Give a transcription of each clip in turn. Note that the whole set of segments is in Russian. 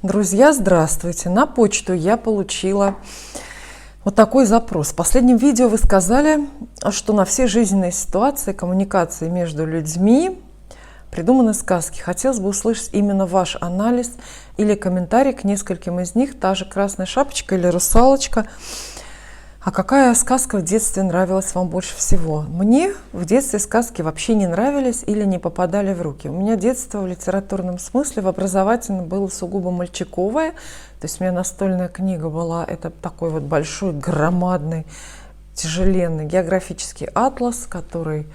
Друзья, здравствуйте! На почту я получила вот такой запрос. В последнем видео вы сказали, что на все жизненные ситуации, коммуникации между людьми придуманы сказки. Хотелось бы услышать именно ваш анализ или комментарий к нескольким из них. Та же «Красная шапочка» или «Русалочка». А какая сказка в детстве нравилась вам больше всего? Мне в детстве сказки вообще не нравились или не попадали в руки. У меня детство в литературном смысле, в образовательном было сугубо мальчиковое. То есть у меня настольная книга была, это такой вот большой, громадный, тяжеленный географический атлас, который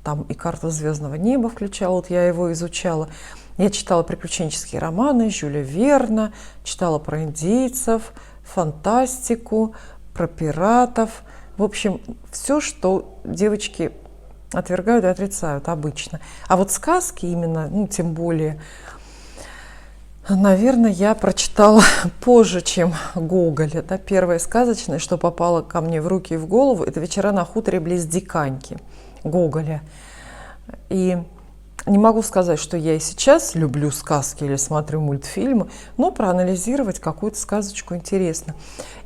там и карту звездного неба включал, вот я его изучала. Я читала приключенческие романы Жюля Верна, читала про индейцев, фантастику, про пиратов. В общем, все, что девочки отвергают и отрицают обычно. А вот сказки именно, тем более, наверное, я прочитала позже, чем Гоголь. Это первое сказочное, что попало ко мне в руки и в голову. Это «Вечера на хуторе близ Диканьки» Гоголя. И не могу сказать, что я и сейчас люблю сказки или смотрю мультфильмы, но проанализировать какую-то сказочку интересно.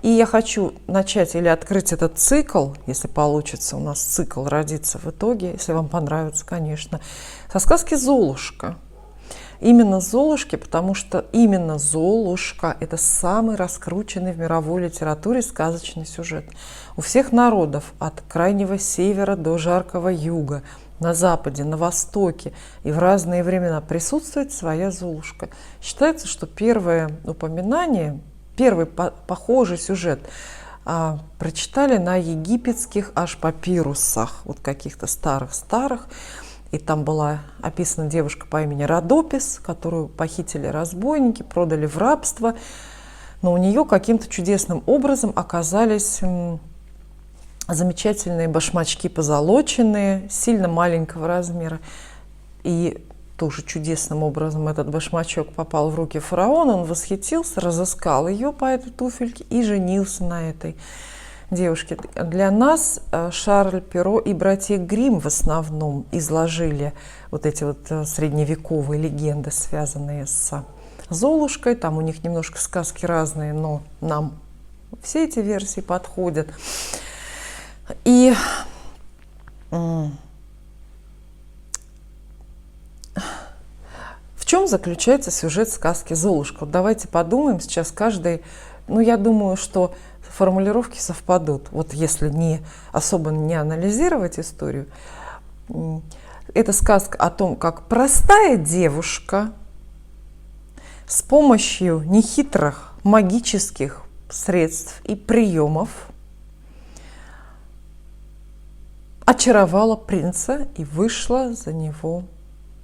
И я хочу начать или открыть этот цикл, если получится, у нас цикл родится в итоге, если вам понравится, конечно, со сказки «Золушка». Именно «Золушки», потому что именно «Золушка» — это самый раскрученный в мировой литературе сказочный сюжет. У всех народов, от крайнего севера до жаркого юга, на западе, на востоке и в разные времена присутствует своя Золушка. Считается, что первое упоминание, первый похожий сюжет прочитали на египетских аж папирусах, вот каких-то старых-старых. И там была описана девушка по имени Родопис, которую похитили разбойники, продали в рабство. Но у нее каким-то чудесным образом оказались замечательные башмачки позолоченные, сильно маленького размера. И тоже чудесным образом этот башмачок попал в руки фараона. Он восхитился, разыскал ее по этой туфельке и женился на этой девушке. Для нас Шарль Перро и братья Гримм в основном изложили вот эти вот средневековые легенды, связанные с Золушкой. Там у них немножко сказки разные, но нам все эти версии подходят. И в чем заключается сюжет сказки «Золушка»? Вот давайте подумаем сейчас каждый. Я думаю, что формулировки совпадут. Вот если особо не анализировать историю, это сказка о том, как простая девушка с помощью нехитрых магических средств и приемов очаровала принца и вышла за него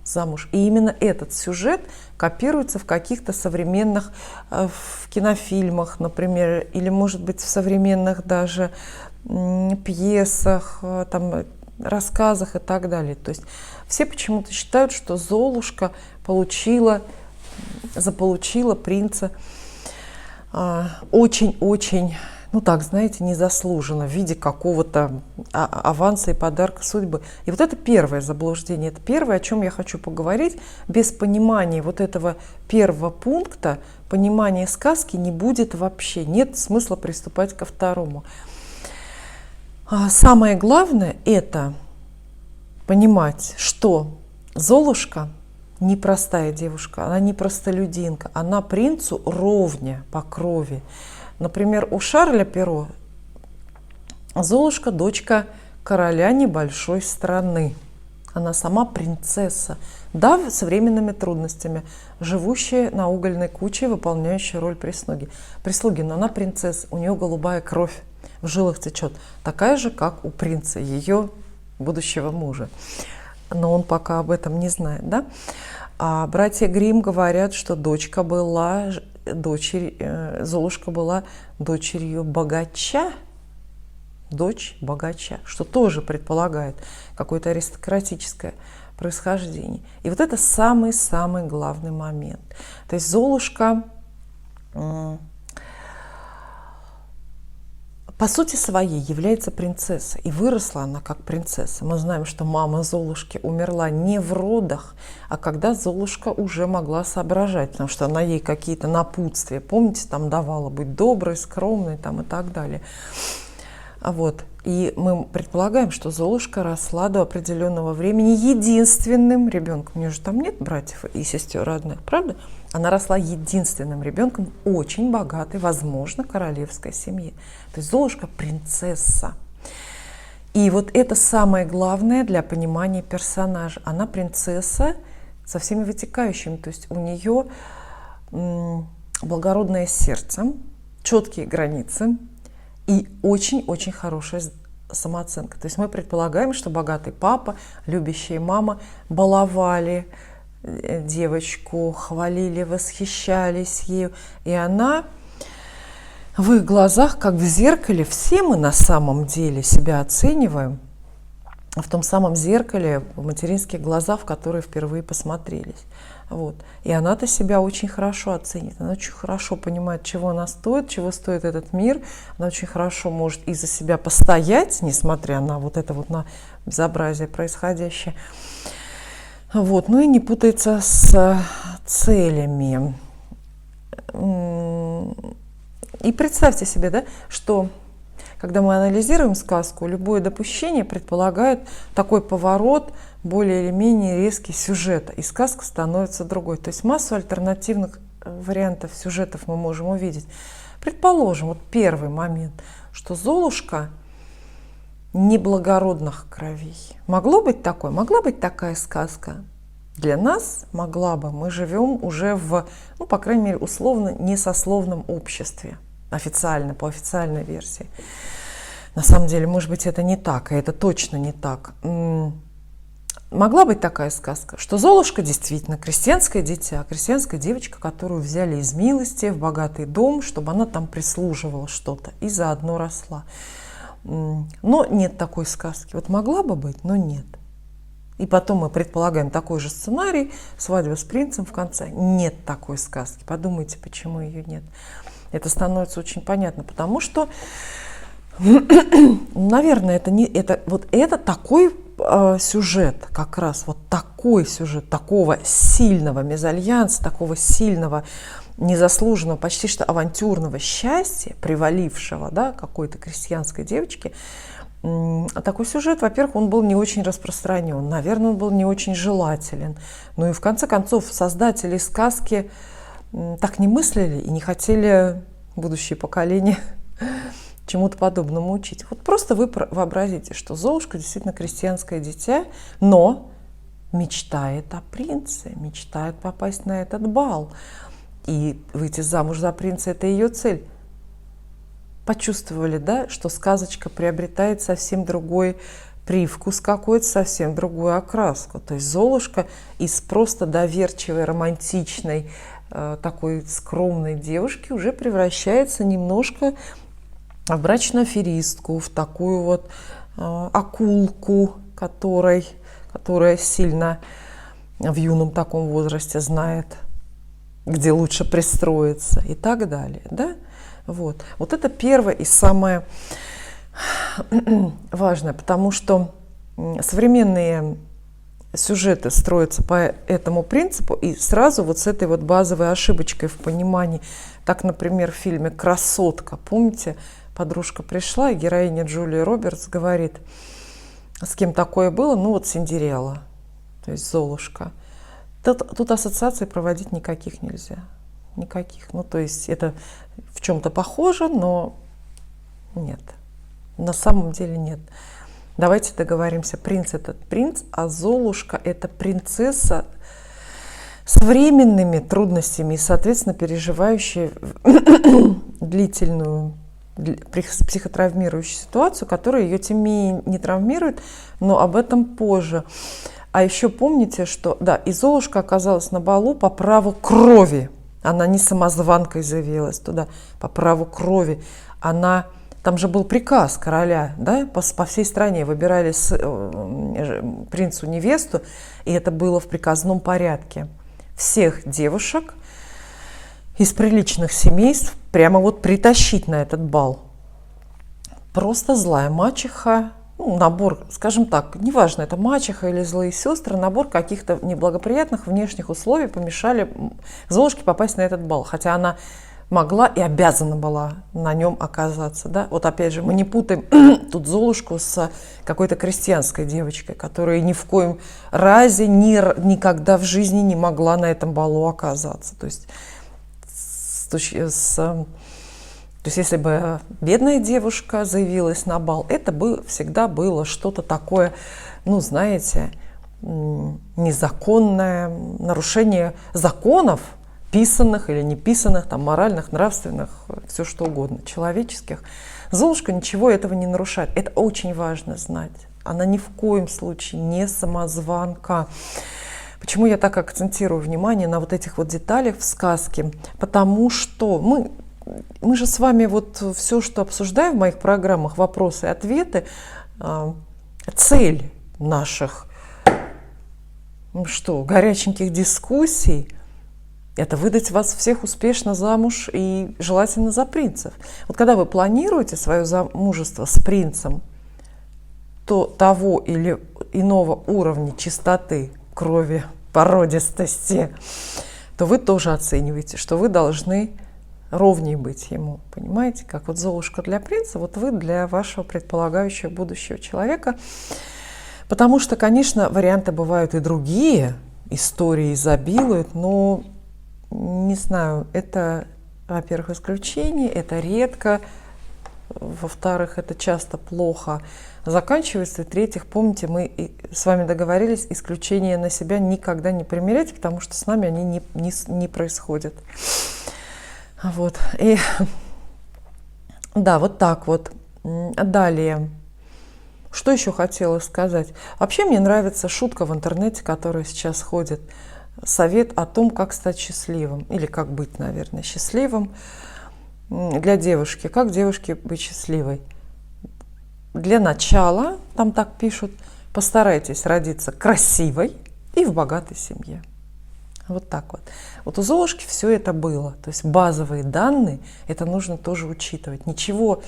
замуж. И именно этот сюжет копируется в каких-то современных в кинофильмах, например, или, может быть, в современных даже пьесах, там, рассказах и так далее. То есть все почему-то считают, что Золушка заполучила принца очень-очень, незаслуженно, в виде какого-то аванса и подарка судьбы. И вот это первое заблуждение, это первое, о чем я хочу поговорить. Без понимания вот этого первого пункта, понимания сказки не будет вообще, нет смысла приступать ко второму. Самое главное – это понимать, что Золушка не простая девушка, она не простолюдинка, она принцу ровня по крови. Например, у Шарля Перро Золушка – дочка короля небольшой страны. Она сама принцесса, да, с современными трудностями, живущая на угольной куче, выполняющая роль прислуги. Но она принцесса, у нее голубая кровь в жилах течет, такая же, как у принца, ее будущего мужа. Но он пока об этом не знает, да? А братья Гримм говорят, что Золушка была дочерью богача, дочь богача, что тоже предполагает какое-то аристократическое происхождение. И вот это самый-самый главный момент. То есть Золушка по сути своей является принцессой. И выросла она как принцесса. Мы знаем, что мама Золушки умерла не в родах, а когда Золушка уже могла соображать, потому что она ей какие-то напутствия, помните, там давала быть доброй, скромной там, и так далее. Вот. И мы предполагаем, что Золушка росла до определенного времени единственным ребенком. У нее же там нет братьев и сестер родных, правда? Она росла единственным ребенком очень богатой, возможно, королевской семьи. То есть Золушка принцесса. И вот это самое главное для понимания персонажа. Она принцесса со всеми вытекающими. То есть у нее благородное сердце, четкие границы и очень-очень хорошая самооценка. То есть мы предполагаем, что богатый папа, любящая мама баловали девочку, хвалили, восхищались ею. И она в их глазах, как в зеркале, все мы на самом деле себя оцениваем в том самом зеркале, в материнских глазах, в которые впервые посмотрелись. Вот. И она-то себя очень хорошо оценит. Она очень хорошо понимает, чего она стоит, чего стоит этот мир. Она очень хорошо может и за себя постоять, несмотря на вот это вот на безобразие происходящее. Вот. Ну и не путается с целями. И представьте себе, да, что когда мы анализируем сказку, любое допущение предполагает такой поворот, более или менее резкий сюжета, и сказка становится другой. То есть массу альтернативных вариантов сюжетов мы можем увидеть. Предположим, вот первый момент, что Золушка неблагородных кровей. Могло быть такое? Могла быть такая сказка? Для нас могла бы. Мы живем уже в, ну, по крайней мере, условно несословном обществе. Официально, по официальной версии. На самом деле, может быть, это не так, и это точно не так. Могла быть такая сказка, что Золушка действительно крестьянское дитя, крестьянская девочка, которую взяли из милости в богатый дом, чтобы она там прислуживала что-то и заодно росла. Но нет такой сказки. Вот могла бы быть, но нет. И потом мы предполагаем такой же сценарий, свадьба с принцем в конце. Нет такой сказки. Подумайте, почему ее нет. Это становится очень понятно, потому что, наверное, это такой сюжет, как раз вот такой сюжет, такого сильного мезальянса, такого сильного, незаслуженного, почти что авантюрного счастья, привалившего, да, какой-то крестьянской девочке. Такой сюжет, во-первых, он был не очень распространен, наверное, он был не очень желателен. Ну и в конце концов создатели сказки так не мыслили и не хотели будущие поколения чему-то подобному учить. Вот просто вы вообразите, что Золушка действительно крестьянское дитя, но мечтает о принце, мечтает попасть на этот бал. И выйти замуж за принца – это ее цель. Почувствовали, да, что сказочка приобретает совсем другой привкус какой-то, совсем другую окраску. То есть Золушка из просто доверчивой, романтичной, такой скромной девушки уже превращается немножко в брачную аферистку, в такую вот акулку, которая сильно в юном таком возрасте знает, где лучше пристроиться и так далее. Да? Вот это первое и самое важное, потому что современные сюжеты строятся по этому принципу и сразу вот с этой вот базовой ошибочкой в понимании. Так, например, в фильме «Красотка», помните, подружка пришла, и героиня Джулия Робертс говорит, с кем такое было? Ну вот Синдерелла, то есть Золушка. Тут ассоциаций проводить никаких нельзя. Никаких. Ну, то есть это в чем-то похоже, но нет. На самом деле нет. Давайте договоримся. Принц – это принц, а Золушка – это принцесса с временными трудностями и, соответственно, переживающая длительную психотравмирующую ситуацию, которая ее тем не травмирует, но об этом позже. А еще помните, что да, и Золушка оказалась на балу по праву крови. Она не самозванкой заявилась туда, по праву крови. Там же был приказ короля, да, по всей стране выбирали принцу невесту, и это было в приказном порядке. Всех девушек из приличных семейств прямо вот притащить на этот бал. просто злая мачеха, ну, набор, скажем так, неважно, это мачеха или злые сестры, набор каких-то неблагоприятных внешних условий помешали Золушке попасть на этот бал, хотя она могла и обязана была на нем оказаться. Да? Вот опять же, мы не путаем тут Золушку с какой-то крестьянской девочкой, которая ни в коем разе никогда в жизни не могла на этом балу оказаться. То есть если бы бедная девушка заявилась на бал, это бы всегда было что-то такое, ну, знаете, незаконное, нарушение законов, писанных или неписанных, там, моральных, нравственных, все что угодно, человеческих. Золушка ничего этого не нарушает. Это очень важно знать. Она ни в коем случае не самозванка. Почему я так акцентирую внимание на вот этих вот деталях в сказке? Потому что мы же с вами вот все, что обсуждаем в моих программах, вопросы и ответы, цель наших горяченьких дискуссий – это выдать вас всех успешно замуж и желательно за принцев. Вот когда вы планируете свое замужество с принцем, то того или иного уровня чистоты, крови, породистости, то вы тоже оцениваете, что вы должны ровней быть ему. Понимаете, как вот Золушка для принца, вот вы для вашего предполагающего будущего человека. Потому что, конечно, варианты бывают и другие, истории изобилуют, но не знаю, это, во-первых, исключение, это редко, во-вторых, это часто плохо заканчивается, и в-третьих, помните, мы с вами договорились, исключения на себя никогда не примерять, потому что с нами они не происходят. Вот, и да, вот так вот. Далее, что еще хотела сказать? Вообще мне нравится шутка в интернете, которая сейчас ходит. Совет о том, как стать счастливым, или как быть, наверное, счастливым для девушки. Как девушке быть счастливой? Для начала, там так пишут, постарайтесь родиться красивой и в богатой семье. Вот так вот. Вот у Золушки все это было. То есть базовые данные, это нужно тоже учитывать. Ничего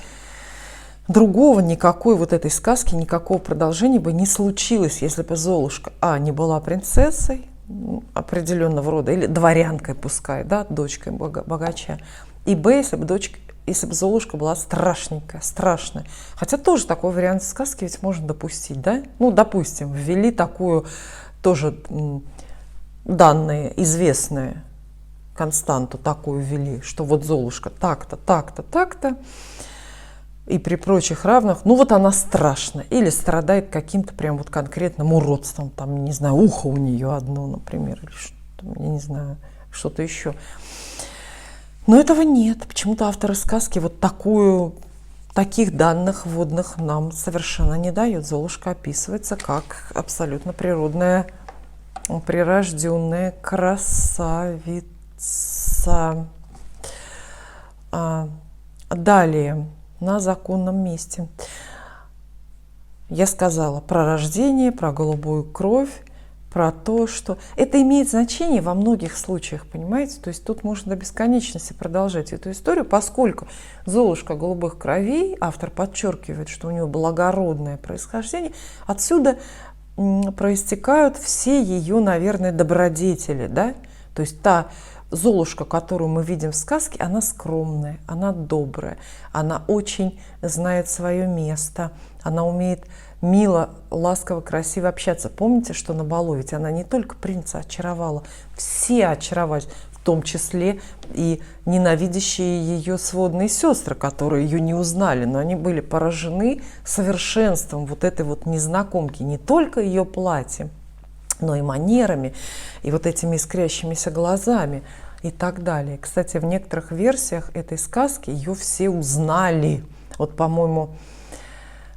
другого, никакой вот этой сказки, никакого продолжения бы не случилось, если бы Золушка, не была принцессой, определенного рода, или дворянкой пускай, да, дочкой богача, и если бы Золушка была страшненькая, страшная. Хотя тоже такой вариант сказки ведь можно допустить, да? Ну, допустим, ввели такую тоже данные известные, константу такую ввели, что вот Золушка так-то, так-то, так-то, и при прочих равных, ну вот она страшная, или страдает каким-то прям вот конкретным уродством, там, не знаю, ухо у нее одно, например, или что-то, я не знаю, что-то еще. Но этого нет. Почему-то авторы сказки вот таких данных вводных нам совершенно не дают. Золушка описывается как абсолютно природная, прирожденная красавица. Далее. На законном месте. Я сказала про рождение, про голубую кровь, про то, что это имеет значение во многих случаях, понимаете? То есть тут можно до бесконечности продолжать эту историю, поскольку Золушка голубых кровей, автор подчеркивает, что у нее благородное происхождение, отсюда проистекают все ее, наверное, добродетели, да? То есть та Золушка, которую мы видим в сказке, она скромная, она добрая, она очень знает свое место, она умеет мило, ласково, красиво общаться. Помните, что на балу ведь она не только принца очаровала, все очаровались, в том числе и ненавидящие ее сводные сестры, которые ее не узнали, но они были поражены совершенством вот этой вот незнакомки, не только ее платьем, но и манерами, и вот этими искрящимися глазами и так далее. Кстати, в некоторых версиях этой сказки ее все узнали. Вот, по-моему,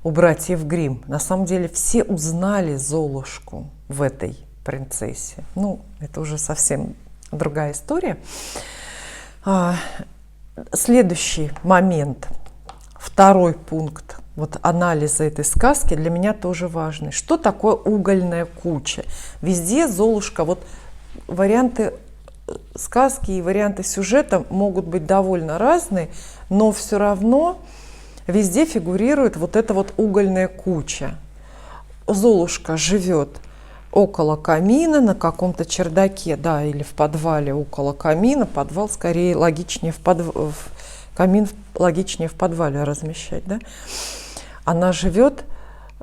у братьев Гримм. На самом деле все узнали Золушку в этой принцессе. Ну, это уже совсем другая история. Следующий момент, второй пункт. Вот анализа этой сказки для меня тоже важный. Что такое угольная куча? Везде Золушка, вот варианты сказки и варианты сюжета могут быть довольно разные, но все равно везде фигурирует вот эта вот угольная куча. Золушка живет около камина, на каком-то чердаке, да, или в подвале около камина. Подвал скорее логичнее камин логичнее в подвале размещать, да. Она живет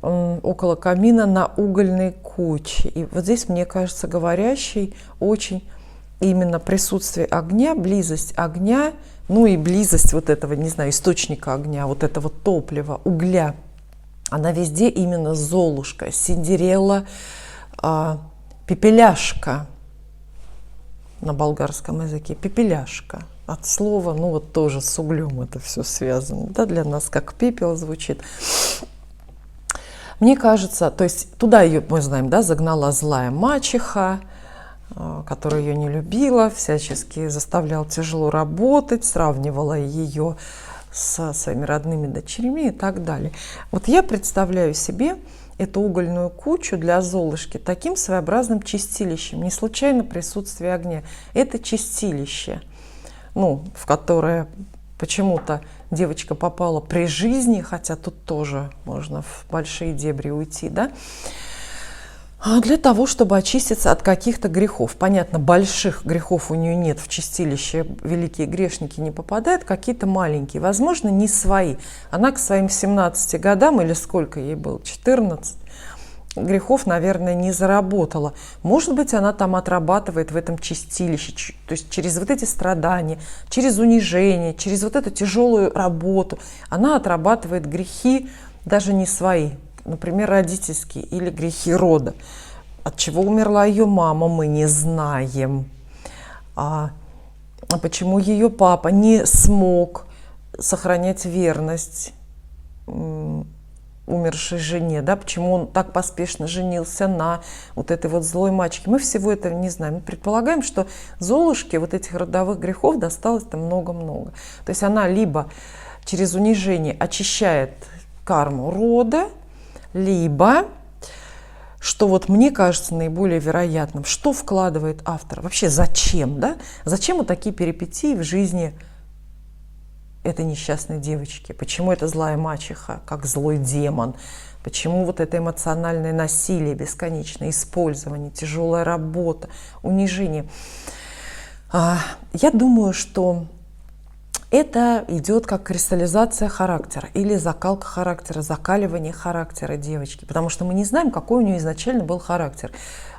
около камина на угольной куче. И вот здесь, мне кажется, говорящий очень именно присутствие огня, близость огня, ну и близость вот этого, не знаю, источника огня, вот этого топлива, угля. Она везде именно Золушка, Синдерелла, пепеляшка на болгарском языке, пепеляшка. От слова, ну вот тоже с углем это все связано, да, для нас как пепел звучит. Мне кажется, то есть туда ее, мы знаем, да, загнала злая мачеха, которая ее не любила, всячески заставляла тяжело работать, сравнивала ее со своими родными дочерьми и так далее. Вот я представляю себе эту угольную кучу для Золушки таким своеобразным чистилищем. Не случайно присутствие огня. Это чистилище, ну, в которое почему-то девочка попала при жизни, хотя тут тоже можно в большие дебри уйти, да, для того, чтобы очиститься от каких-то грехов. Понятно, больших грехов у нее нет, в чистилище великие грешники не попадают, какие-то маленькие, возможно, не свои. Она к своим 17 годам, или сколько ей было, 14, грехов, наверное, не заработала. Может быть, она там отрабатывает в этом чистилище, то есть через вот эти страдания, через унижение, через вот эту тяжелую работу. Она отрабатывает грехи даже не свои, например, родительские или грехи рода. От чего умерла ее мама, мы не знаем. Почему ее папа не смог сохранять верность умершей жене, да, почему он так поспешно женился на вот этой вот злой мачехе. Мы всего этого не знаем. Мы предполагаем, что Золушке вот этих родовых грехов досталось-то много-много. То есть она либо через унижение очищает карму рода, либо, что вот мне кажется наиболее вероятным, что вкладывает автор, вообще зачем, да? Зачем вот такие перипетии в жизни этой несчастной девочки? Почему это злая мачеха, как злой демон? Почему вот это эмоциональное насилие, бесконечное использование, тяжелая работа, унижение? Я думаю, что это идет как кристаллизация характера или закалка характера, закаливание характера девочки, потому что мы не знаем, какой у нее изначально был характер.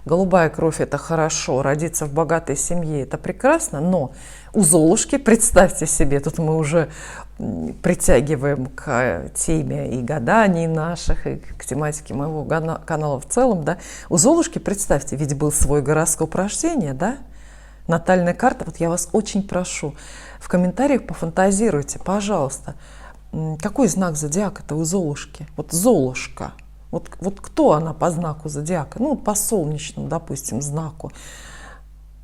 Голубая кровь – это хорошо, родиться в богатой семье – это прекрасно, но у Золушки, представьте себе, тут мы уже притягиваем к теме и гаданий наших, и к тематике моего канала в целом, да, у Золушки, представьте, ведь был свой гороскоп рождения, да, натальная карта. Вот я вас очень прошу, в комментариях пофантазируйте, пожалуйста, какой знак зодиака-то у Золушки? Вот Золушка. Вот кто она по знаку зодиака? Ну, по солнечному, допустим, знаку.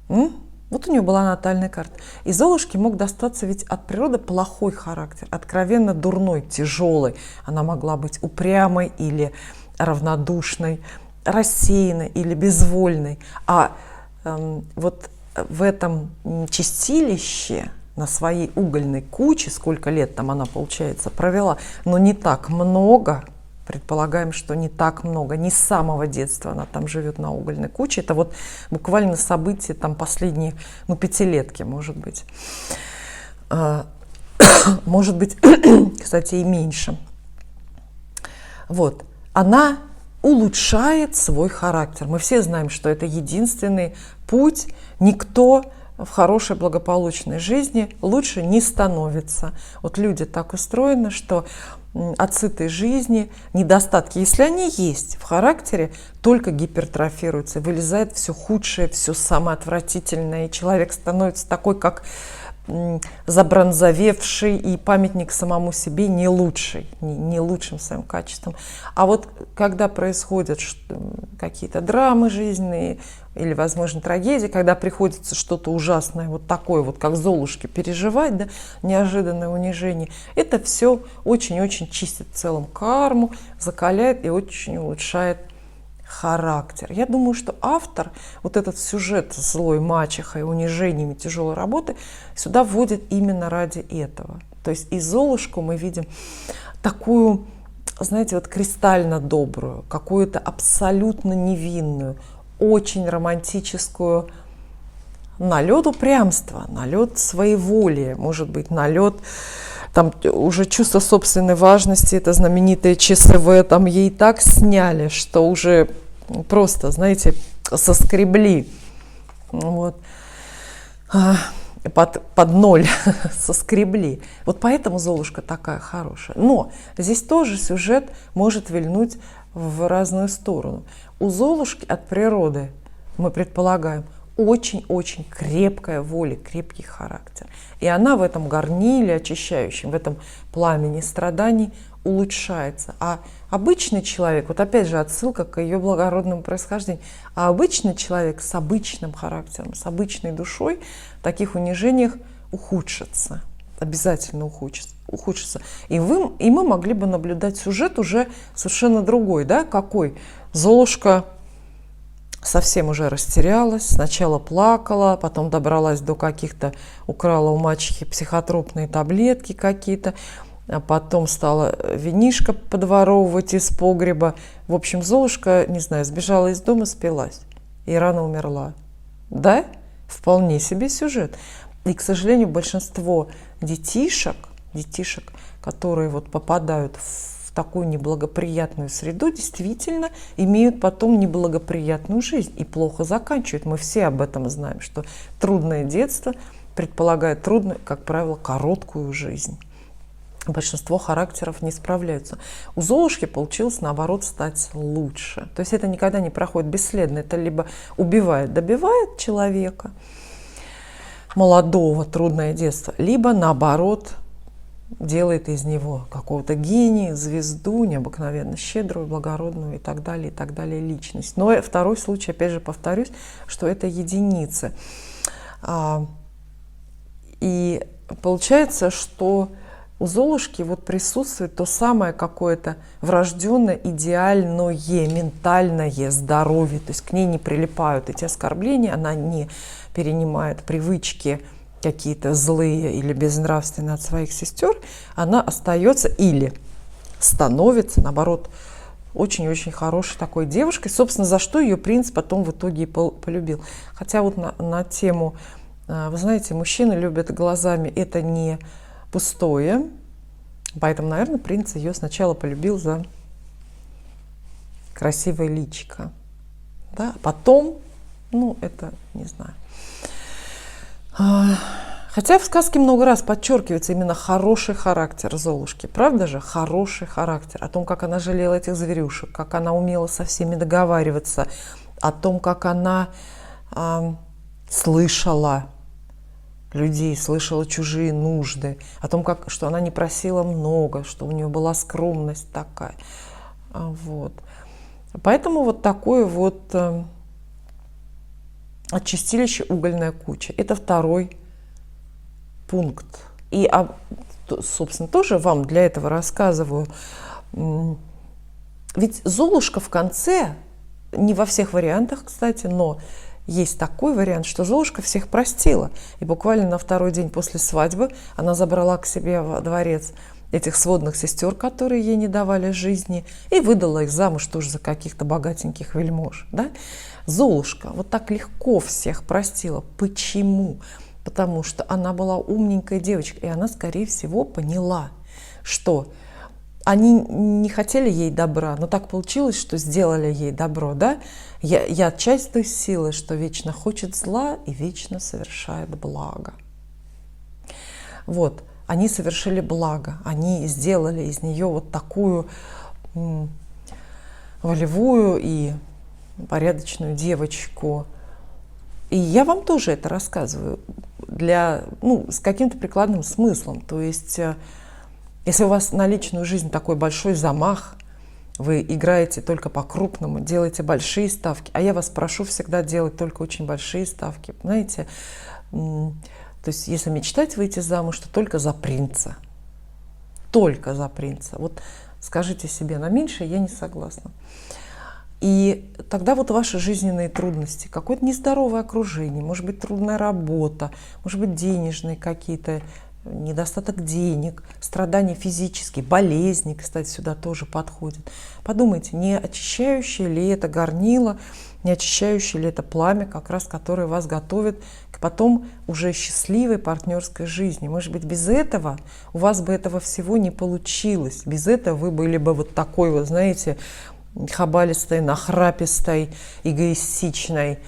Вот у нее была натальная карта. И Золушке мог достаться ведь от природы плохой характер, откровенно дурной, тяжелый. Она могла быть упрямой или равнодушной, рассеянной или безвольной. А вот в этом чистилище, на своей угольной куче, сколько лет там она, получается, провела, но не так много, предполагаем, что не так много, не с самого детства она там живет на угольной куче, это вот буквально события там последние, ну, пятилетки, может быть. Может быть, кстати, и меньше. Вот, она улучшает свой характер. Мы все знаем, что это единственный путь. Никто в хорошей благополучной жизни лучше не становится. Вот люди так устроены, что от сытой жизни недостатки, если они есть в характере, только гипертрофируются, вылезает все худшее, все самое отвратительное, и человек становится такой, как забронзовевший, и памятник самому себе не лучший, не лучшим своим качеством. А вот когда происходят какие-то драмы жизненные или, возможно, трагедии, когда приходится что-то ужасное, вот такое вот, как Золушке, переживать, да, неожиданное унижение, это все очень-очень чистит в целом карму, закаляет и очень улучшает характер. Я думаю, что автор вот этот сюжет с злой мачехой, унижениями, тяжелой работы сюда вводит именно ради этого. То есть и Золушку мы видим такую, знаете, вот кристально добрую, какую-то абсолютно невинную, очень романтическую, налет упрямства, налет своеволия, может быть, налет там уже чувство собственной важности, это знаменитое ЧСВ, там ей так сняли, что уже просто, знаете, соскребли. Вот. Под ноль соскребли. Вот поэтому Золушка такая хорошая. Но здесь тоже сюжет может вильнуть в разную сторону. У Золушки от природы, мы предполагаем, очень-очень крепкая воля, крепкий характер. И она в этом горниле очищающем, в этом пламени страданий улучшается. А обычный человек, вот опять же отсылка к ее благородному происхождению, а обычный человек с обычным характером, с обычной душой в таких унижениях ухудшится, обязательно ухудшится. И мы могли бы наблюдать сюжет уже совершенно другой, да, какой? Золушка совсем уже растерялась, сначала плакала, потом добралась до каких-то, украла у мачехи психотропные таблетки какие-то, а потом стала винишко подворовывать из погреба. В общем, Золушка, не знаю, сбежала из дома, спилась и рано умерла. Да? Вполне себе сюжет. И, к сожалению, большинство детишек, которые вот попадают в такую неблагоприятную среду, действительно имеют потом неблагоприятную жизнь и плохо заканчивают. Мы все об этом знаем, что трудное детство предполагает трудную, как правило, короткую жизнь. Большинство характеров не справляются. У Золушки получилось, наоборот, стать лучше. То есть это никогда не проходит бесследно. Это либо убивает, добивает человека, молодого, трудное детство, либо, наоборот, делает из него какого-то гения, звезду, необыкновенно щедрую, благородную и так далее личность. Но второй случай, опять же повторюсь, что это единицы. И получается, что у Золушки вот присутствует то самое какое-то врожденное, идеальное, ментальное здоровье. То есть к ней не прилипают эти оскорбления, она не перенимает привычки какие-то злые или безнравственные от своих сестер, она остается или становится, наоборот, очень-очень хорошей такой девушкой, собственно, за что ее принц потом в итоге и полюбил. Хотя вот на тему, вы знаете, мужчины любят глазами, это не пустое, поэтому, наверное, принц ее сначала полюбил за красивое личико, да? А потом, это не знаю. Хотя в сказке много раз подчеркивается именно хороший характер Золушки, правда же? Хороший характер, о том, как она жалела этих зверюшек, как она умела со всеми договариваться, о том, как она слышала людей, слышала чужие нужды, о том, что она не просила много, что у нее была скромность такая. Вот. Поэтому вот такое вот от чистилища угольная куча. Это второй пункт. И, собственно, тоже вам для этого рассказываю. Ведь Золушка в конце, не во всех вариантах, кстати, но есть такой вариант, что Золушка всех простила. И буквально на второй день после свадьбы она забрала к себе во дворец этих сводных сестер, которые ей не давали жизни, и выдала их замуж тоже за каких-то богатеньких вельмож. Да? Золушка вот так легко всех простила. Почему? Потому что она была умненькая девочка, и она, скорее всего, поняла, что они не хотели ей добра, но так получилось, что сделали ей добро. Да? Я часть той силы, что вечно хочет зла и вечно совершает благо. Вот. Они совершили благо, они сделали из нее вот такую волевую и порядочную девочку. И я вам тоже это рассказываю с каким-то прикладным смыслом. То есть, если у вас на личную жизнь такой большой замах, вы играете только по-крупному, делаете большие ставки, а я вас прошу всегда делать только очень большие ставки, знаете. То есть, если мечтать выйти замуж, то только за принца. Только за принца. Вот скажите себе, на меньшее я не согласна. И тогда вот ваши жизненные трудности, какое-то нездоровое окружение, может быть, трудная работа, может быть, денежные какие-то недостаток денег, страдания физические, болезни, кстати, сюда тоже подходят. Подумайте, не очищающее ли это горнило, не очищающее ли это пламя, как раз которое вас готовит к потом уже счастливой партнерской жизни. Может быть, без этого у вас бы этого всего не получилось. Без этого вы были бы вот такой, вот, знаете, хабалистой, нахрапистой, эгоистичной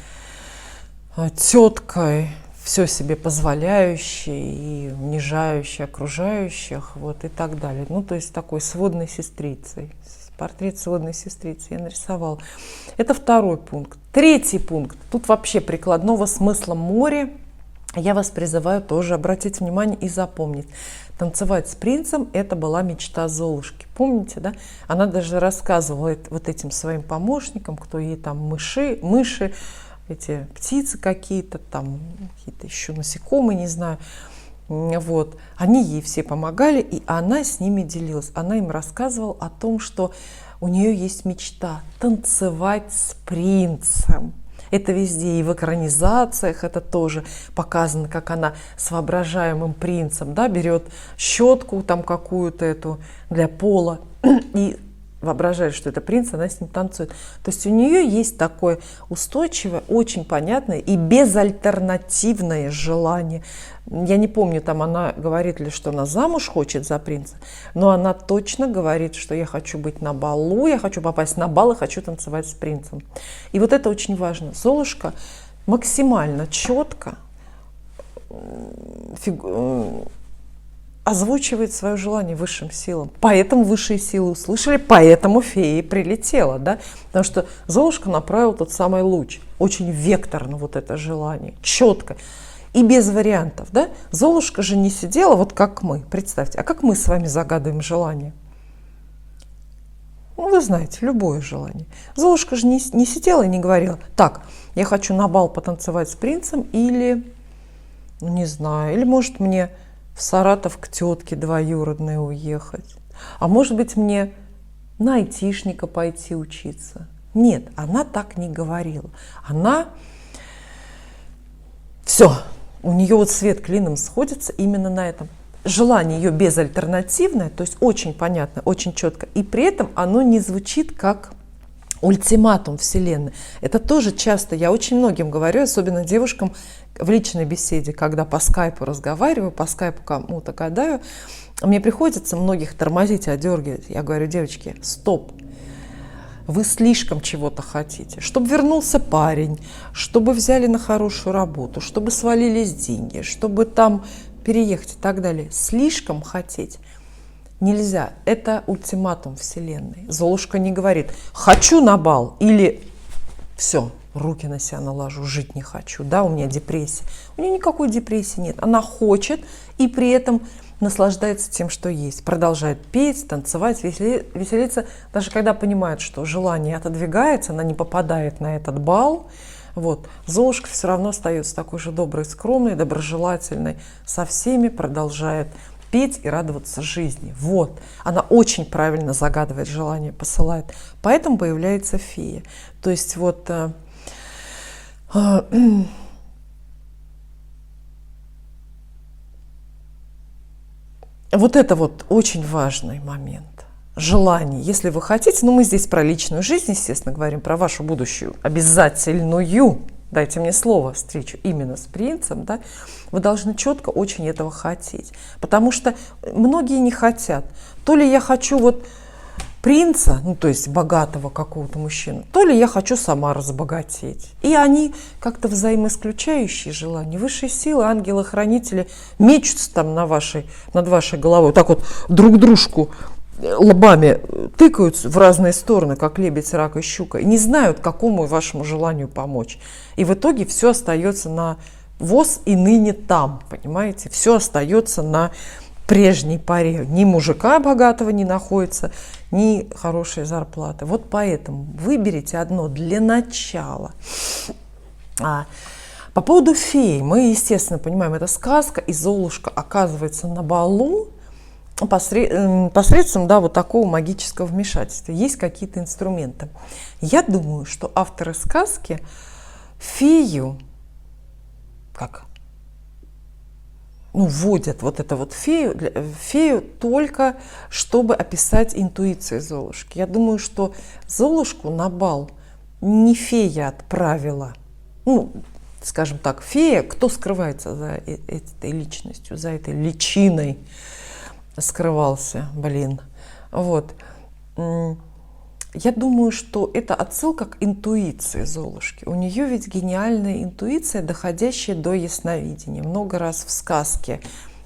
теткой, все себе позволяющей и унижающей окружающих, вот, и так далее. Ну, то есть такой сводной сестрицей. Портрет сводной сестрицы я нарисовала. Это второй пункт. Третий пункт. Тут вообще прикладного смысла море. Я вас призываю тоже обратить внимание и запомнить. Танцевать с принцем – это была мечта Золушки. Помните, да? Она даже рассказывала вот этим своим помощникам, кто ей там мыши, эти птицы какие-то, там какие-то еще насекомые, не знаю. Вот. Они ей все помогали, и она с ними делилась. Она им рассказывала о том, что у нее есть мечта танцевать с принцем. Это везде, и в экранизациях это тоже показано, как она с воображаемым принцем, да, берет щетку там какую-то эту для пола и воображает, что это принц, она с ним танцует. То есть у нее есть такое устойчивое, очень понятное и безальтернативное желание. Я не помню, там она говорит ли, что она замуж хочет за принца, но она точно говорит, что я хочу быть на балу, я хочу попасть на бал и хочу танцевать с принцем. И вот это очень важно. Золушка максимально четко озвучивает свое желание высшим силам. Поэтому высшие силы услышали, поэтому фея прилетела, да? Потому что Золушка направила тот самый луч. Очень векторно вот это желание, четко и без вариантов, да? Золушка же не сидела вот как мы, представьте. А как мы с вами загадываем желание? Ну, вы знаете, любое желание. Золушка же не сидела и не говорила: так, я хочу на бал потанцевать с принцем или, ну, не знаю, или может мне в Саратов к тетке двоюродной уехать. А может быть, мне на айтишника пойти учиться. Нет, она так не говорила. Она... Все, у нее вот свет клином сходится именно на этом. Желание ее безальтернативное, то есть очень понятно, очень четко. И при этом оно не звучит как ультиматум Вселенной. Это тоже часто, я очень многим говорю, особенно девушкам в личной беседе, когда по скайпу разговариваю, по скайпу кому-то гадаю, мне приходится многих тормозить, одергивать. Я говорю: девочки, стоп, вы слишком чего-то хотите. Чтобы вернулся парень, чтобы взяли на хорошую работу, чтобы свалились деньги, чтобы там переехать и так далее. Слишком хотеть нельзя. Это ультиматум Вселенной. Золушка не говорит: хочу на бал или все, руки на себя наложу, жить не хочу, да, у меня депрессия. У нее никакой депрессии нет. Она хочет и при этом наслаждается тем, что есть. Продолжает петь, танцевать, веселиться. Даже когда понимает, что желание отодвигается, она не попадает на этот бал. Вот. Золушка все равно остается такой же доброй, скромной, доброжелательной со всеми, продолжает петь и радоваться жизни. Вот. Она очень правильно загадывает желание, посылает. Поэтому появляется фея. То есть вот... Вот это вот очень важный момент. Желание. Если вы хотите, ну мы здесь про личную жизнь, естественно, говорим, про вашу будущую обязательную, дайте мне слово, встречу именно с принцем, да, вы должны четко очень этого хотеть. Потому что многие не хотят. То ли я хочу вот принца, ну то есть богатого какого-то мужчину, то ли я хочу сама разбогатеть. И они как-то взаимоисключающие желания. Высшие силы, ангелы-хранители мечутся там над вашей головой, вот так вот друг дружку лбами тыкаются в разные стороны, как лебедь, рак и щука, и не знают, какому вашему желанию помочь. И в итоге все остается на воз и ныне там, понимаете? Все остается на прежней паре. Ни мужика богатого не находится, ни хорошей зарплаты. Вот поэтому выберите одно для начала. По поводу феи, мы, естественно, понимаем, это сказка, и Золушка оказывается на балу посредством, да, вот такого магического вмешательства. Есть какие-то инструменты. Я думаю, что авторы сказки фею, как ну, вводят вот это вот фею, фею только чтобы описать интуицию Золушки. Я думаю, что Золушку на бал не фея отправила. Ну, скажем так, фея, кто скрывается за этой личностью, за этой личиной скрывался, блин. Вот. Я думаю, что это отсылка к интуиции Золушки. У нее ведь гениальная интуиция, доходящая до ясновидения. Много раз в сказке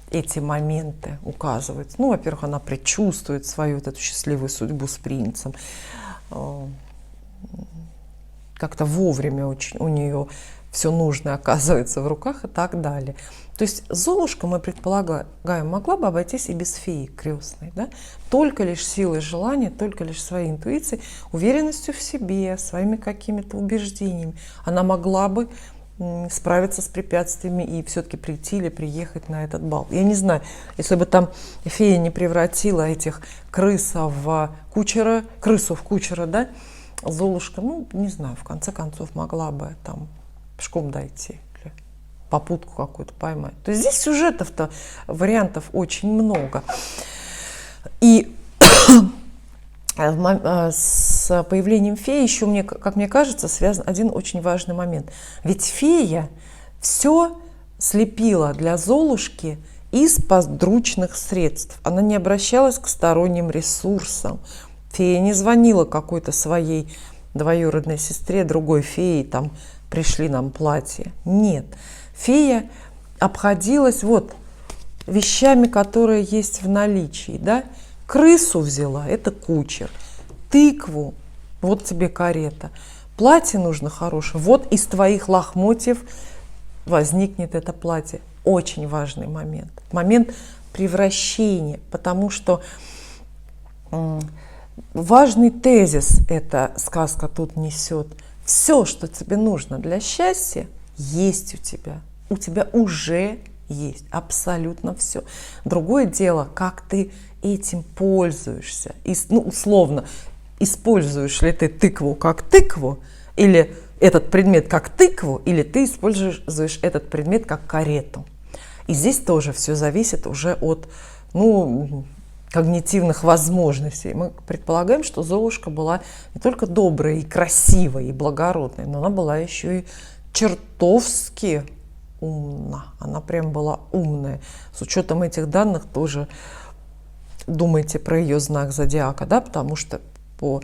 эти моменты указываются. Ну, во-первых, она предчувствует свою вот эту счастливую судьбу с принцем. Как-то вовремя очень у нее все нужное оказывается в руках и так далее. То есть Золушка, мы предполагаем, могла бы обойтись и без феи крестной. Да? Только лишь силой желания, только лишь своей интуицией, уверенностью в себе, своими какими-то убеждениями. Она могла бы справиться с препятствиями и все-таки прийти или приехать на этот бал. Я не знаю, если бы там фея не превратила этих крысов в кучера, крысу в кучера, да, Золушка, ну, не знаю, в конце концов могла бы там пешком дойти, или попутку какую-то поймать. То есть здесь сюжетов-то, вариантов очень много. И с появлением феи еще, мне, как мне кажется, связан один очень важный момент. Ведь фея все слепила для Золушки из подручных средств. Она не обращалась к сторонним ресурсам. Фея не звонила какой-то своей двоюродной сестре, другой феи, там, пришли нам платье. Нет. Фея обходилась вот вещами, которые есть в наличии. Да? Крысу взяла, это кучер. Тыкву, вот тебе карета. Платье нужно хорошее, вот из твоих лохмотьев возникнет это платье. Очень важный момент. Момент превращения, потому что важный тезис эта сказка тут несет. Все, что тебе нужно для счастья, есть у тебя. У тебя уже есть абсолютно все. Другое дело, как ты этим пользуешься. Ну, условно, используешь ли ты тыкву как тыкву, или этот предмет как тыкву, или ты используешь этот предмет как карету. И здесь тоже все зависит уже от, ну, когнитивных возможностей. Мы предполагаем, что Золушка была не только доброй, и красивой, и благородной, но она была еще и чертовски умна. Она прям была умная. С учетом этих данных тоже думайте про ее знак зодиака, да, потому что по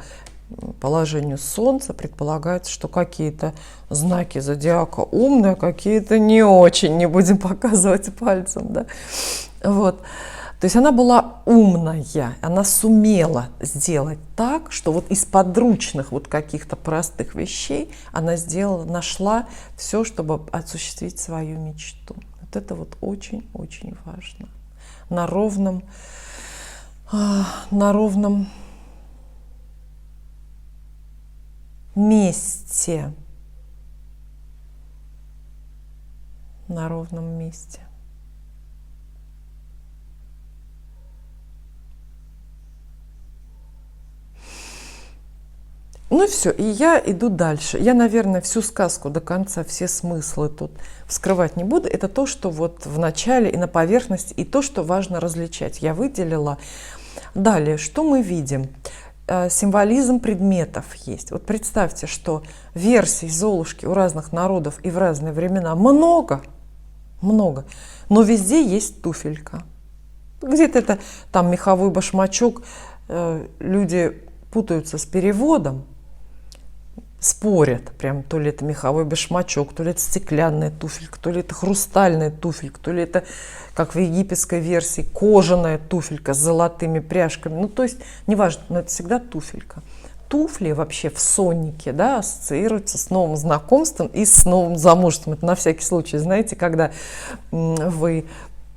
положению Солнца предполагается, что какие-то знаки зодиака умные, а какие-то не очень, не будем показывать пальцем, да. Вот. То есть она была умная, она сумела сделать так, что вот из подручных вот каких-то простых вещей она нашла все, чтобы осуществить свою мечту. Вот это вот очень-очень важно. На ровном месте. На ровном месте. Ну и все, и я иду дальше. Я, наверное, всю сказку до конца, все смыслы тут вскрывать не буду. Это то, что вот в начале и на поверхности, и то, что важно различать. Я выделила. Далее, что мы видим? Символизм предметов есть. Вот представьте, что версий Золушки у разных народов и в разные времена много, но везде есть туфелька. Где-то это там меховой башмачок, люди путаются с переводом, спорят, прям то ли это меховой башмачок, то ли это стеклянная туфелька, то ли это хрустальная туфелька, то ли это, как в египетской версии, кожаная туфелька с золотыми пряжками. Ну, то есть, неважно, но это всегда туфелька. Туфли вообще в соннике, да, ассоциируются с новым знакомством и с новым замужеством. Это на всякий случай, знаете, когда вы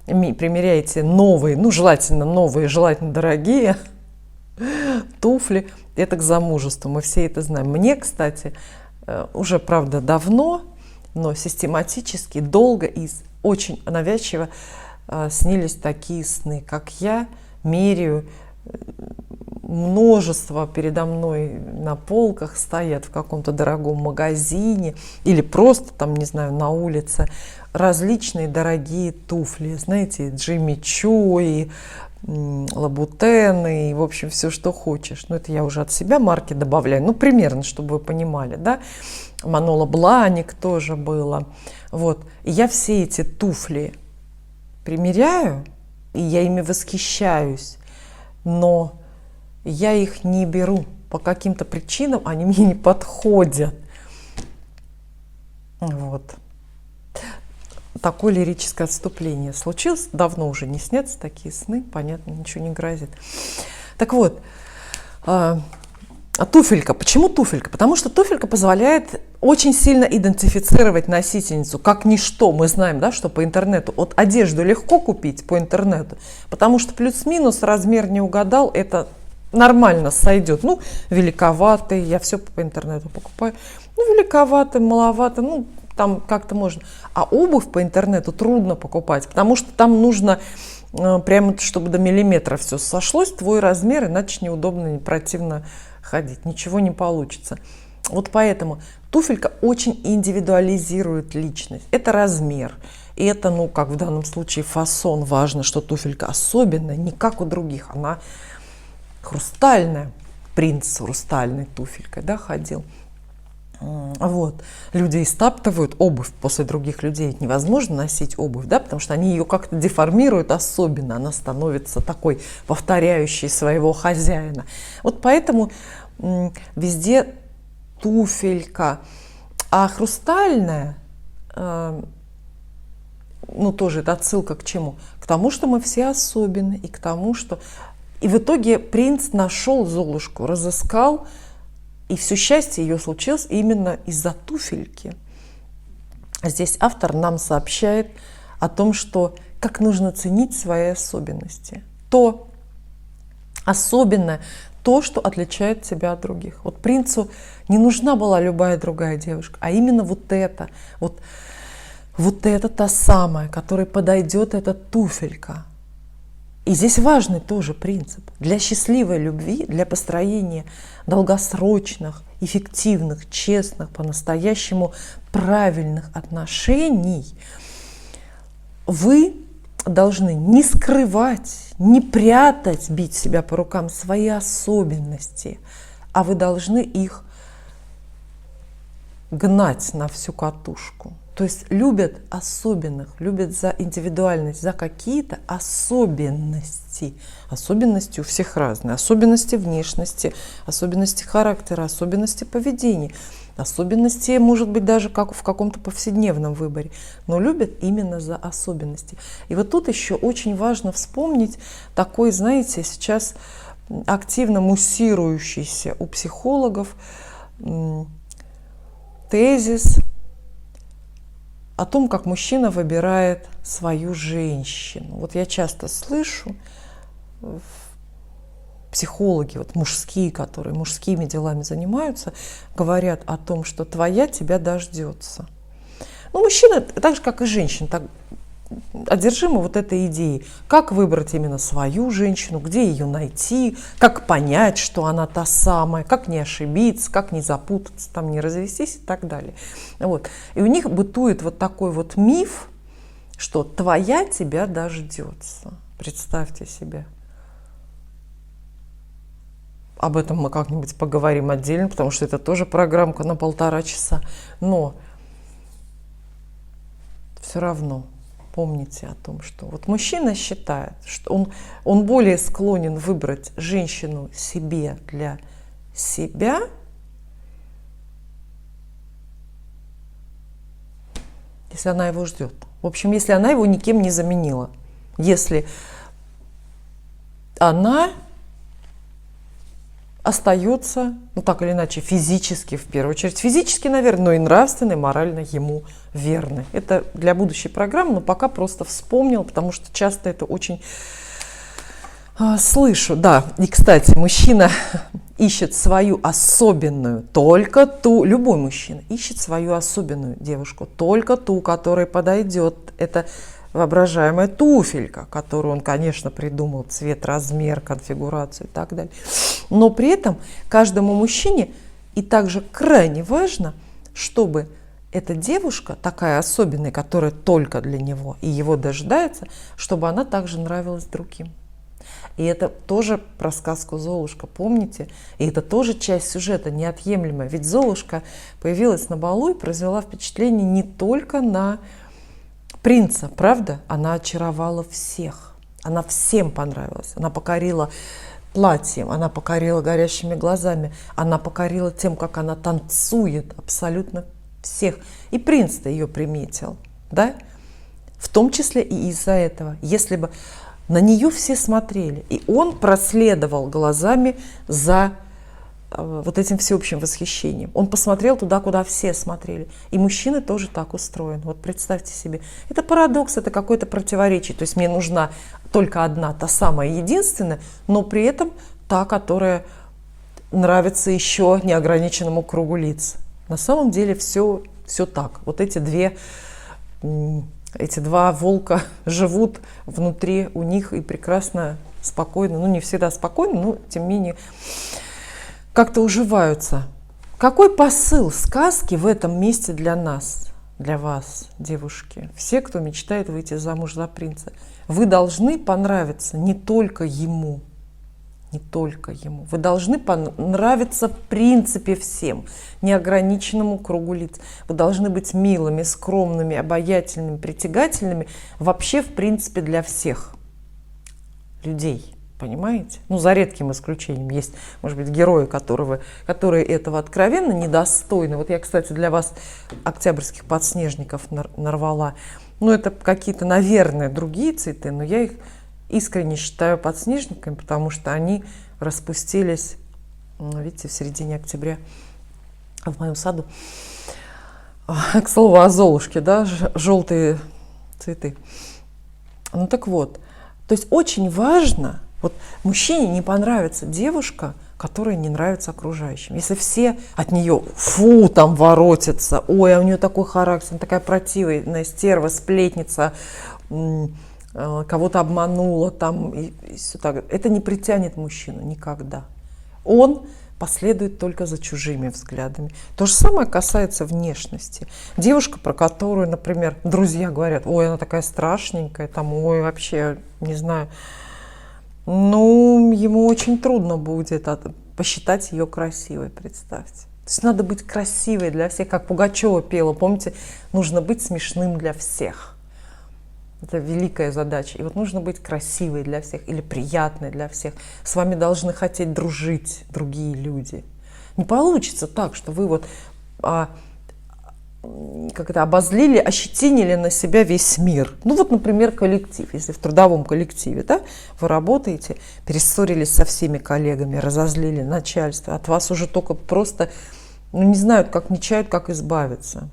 примеряете новые, ну, желательно новые, желательно дорогие туфли, это к замужеству, мы все это знаем. Мне, кстати, уже, правда, давно, но систематически, долго и очень навязчиво снились такие сны, как я меряю, множество передо мной на полках стоят в каком-то дорогом магазине или просто там, не знаю, на улице, различные дорогие туфли, знаете, Джимми Чо и Лабутены, и, в общем, все, что хочешь. Но это я уже от себя марки добавляю, ну, примерно, чтобы вы понимали, да. Манола Бланик тоже было. Вот. И я все эти туфли примеряю, и я ими восхищаюсь, но я их не беру. По каким-то причинам они мне не подходят. Вот. Такое лирическое отступление случилось. Давно уже не снятся такие сны, понятно, ничего не грозит. Так вот, туфелька. Почему туфелька? Потому что туфелька позволяет очень сильно идентифицировать носительницу, как ничто. Мы знаем, да, что по интернету. Вот одежду легко купить по интернету, потому что плюс-минус размер не угадал, это нормально сойдет. Ну, великоватый, я все по интернету покупаю. Ну, великоватый, маловато, ну, там как-то можно. А обувь по интернету трудно покупать, потому что там нужно прямо, чтобы до миллиметра все сошлось, твой размер, иначе неудобно, противно ходить, ничего не получится. Вот поэтому туфелька очень индивидуализирует личность. Это размер, и это, ну, как в данном случае фасон. Важно, что туфелька особенная, не как у других, она хрустальная. Принц с хрустальной туфелькой, да, ходил. Вот. Люди истаптывают обувь после других людей. Ведь невозможно носить обувь, да, потому что они ее как-то деформируют особенно. Она становится такой, повторяющей своего хозяина. Вот поэтому везде туфелька. А хрустальная, ну, тоже это отсылка к чему? К тому, что мы все особенны, и к тому, что... И в итоге принц нашел Золушку, разыскал, и все счастье ее случилось именно из-за туфельки. Здесь автор нам сообщает о том, что как нужно ценить свои особенности. То особенное, то, что отличает тебя от других. Вот принцу не нужна была любая другая девушка, а именно вот это. Вот это та самая, которой подойдет эта туфелька. И здесь важный тоже принцип. Для счастливой любви, для построения долгосрочных, эффективных, честных, по-настоящему правильных отношений вы должны не скрывать, не прятать, бить себя по рукам свои особенности, а вы должны их гнать на всю катушку. То есть любят особенных, любят за индивидуальность, за какие-то особенности. Особенности у всех разные. Особенности внешности, особенности характера, особенности поведения. Особенности, может быть, даже как в каком-то повседневном выборе. Но любят именно за особенности. И вот тут еще очень важно вспомнить такой, знаете, сейчас активно муссирующийся у психологов тезис о том, как мужчина выбирает свою женщину. Вот я часто слышу, психологи, вот мужские, которые мужскими делами занимаются, говорят о том, что твоя тебя дождется. Ну, мужчина, так же, как и женщина, так одержимы вот этой идеей. Как выбрать именно свою женщину, где ее найти, как понять, что она та самая, как не ошибиться, как не запутаться, там, не развестись и так далее. Вот. И у них бытует вот такой вот миф, что твоя тебя дождется. Представьте себе. Об этом мы как-нибудь поговорим отдельно, потому что это тоже программка на 1,5 часа. Но все равно помните о том, что вот мужчина считает, что он более склонен выбрать женщину себе для себя, если она его ждет. В общем, если она его никем не заменила. Если она остается, ну так или иначе, физически, в первую очередь, физически, наверное, но и нравственно, и морально ему верны. Это для будущей программы, но пока просто вспомнил, потому что часто это очень слышу. Да, и, кстати, мужчина ищет свою особенную, только ту, любой мужчина ищет свою особенную девушку, только ту, которой подойдет. Это воображаемая туфелька, которую он, конечно, придумал, цвет, размер, конфигурацию и так далее. Но при этом каждому мужчине и также крайне важно, чтобы эта девушка такая особенная, которая только для него и его дожидается, чтобы она также нравилась другим. И это тоже про сказку «Золушка», помните? И это тоже часть сюжета, неотъемлемая. Ведь Золушка появилась на балу и произвела впечатление не только на принца, правда? Она очаровала всех. Она всем понравилась. Она покорила платьем, она покорила горящими глазами, она покорила тем, как она танцует, абсолютно всех. И принц-то ее приметил, да? В том числе и из-за этого. Если бы на нее все смотрели, и он проследовал глазами за вот этим всеобщим восхищением. Он посмотрел туда, куда все смотрели. И мужчины тоже так устроены. Вот представьте себе. Это парадокс, это какое-то противоречие. То есть мне нужна только одна, та самая единственная, но при этом та, которая нравится еще неограниченному кругу лиц. На самом деле все так. Вот эти два волка живут внутри у них и прекрасно, спокойно, ну не всегда спокойно, но тем не менее как-то уживаются. Какой посыл сказки в этом месте для нас, для вас, девушки? Все, кто мечтает выйти замуж за принца. Вы должны понравиться не только ему, не только ему. Вы должны понравиться в принципе всем, неограниченному кругу лиц. Вы должны быть милыми, скромными, обаятельными, притягательными вообще в принципе для всех людей. Понимаете? Ну, за редким исключением. Есть, может быть, герои, которые этого откровенно недостойны. Вот я, кстати, для вас октябрьских подснежников нарвала. Ну, это какие-то, наверное, другие цветы, но я их искренне считаю подснежниками, потому что они распустились, видите, в середине октября в моем саду. К слову о Золушке, да, желтые цветы. Ну, так вот. То есть очень важно... Вот мужчине не понравится девушка, которая не нравится окружающим. Если все от нее там воротятся, ой, а у нее такой характер, она такая противная, стерва, сплетница, кого-то обманула, там, и все так. Это не притянет мужчину никогда. Он последует только за чужими взглядами. То же самое касается внешности. Девушка, про которую, например, друзья говорят, ой, она такая страшненькая, там, ой, вообще, не знаю. Ну, ему очень трудно будет посчитать ее красивой, представьте. То есть надо быть красивой для всех, как Пугачева пела, помните, нужно быть смешным для всех. Это великая задача. И вот нужно быть красивой для всех или приятной для всех. С вами должны хотеть дружить другие люди. Не получится так, что вы вот обозлили, ощетинили на себя весь мир. Ну вот, например, коллектив. Если в трудовом коллективе, да, вы работаете, перессорились со всеми коллегами, разозлили начальство, от вас уже только просто, не знают, как не чают, как избавиться.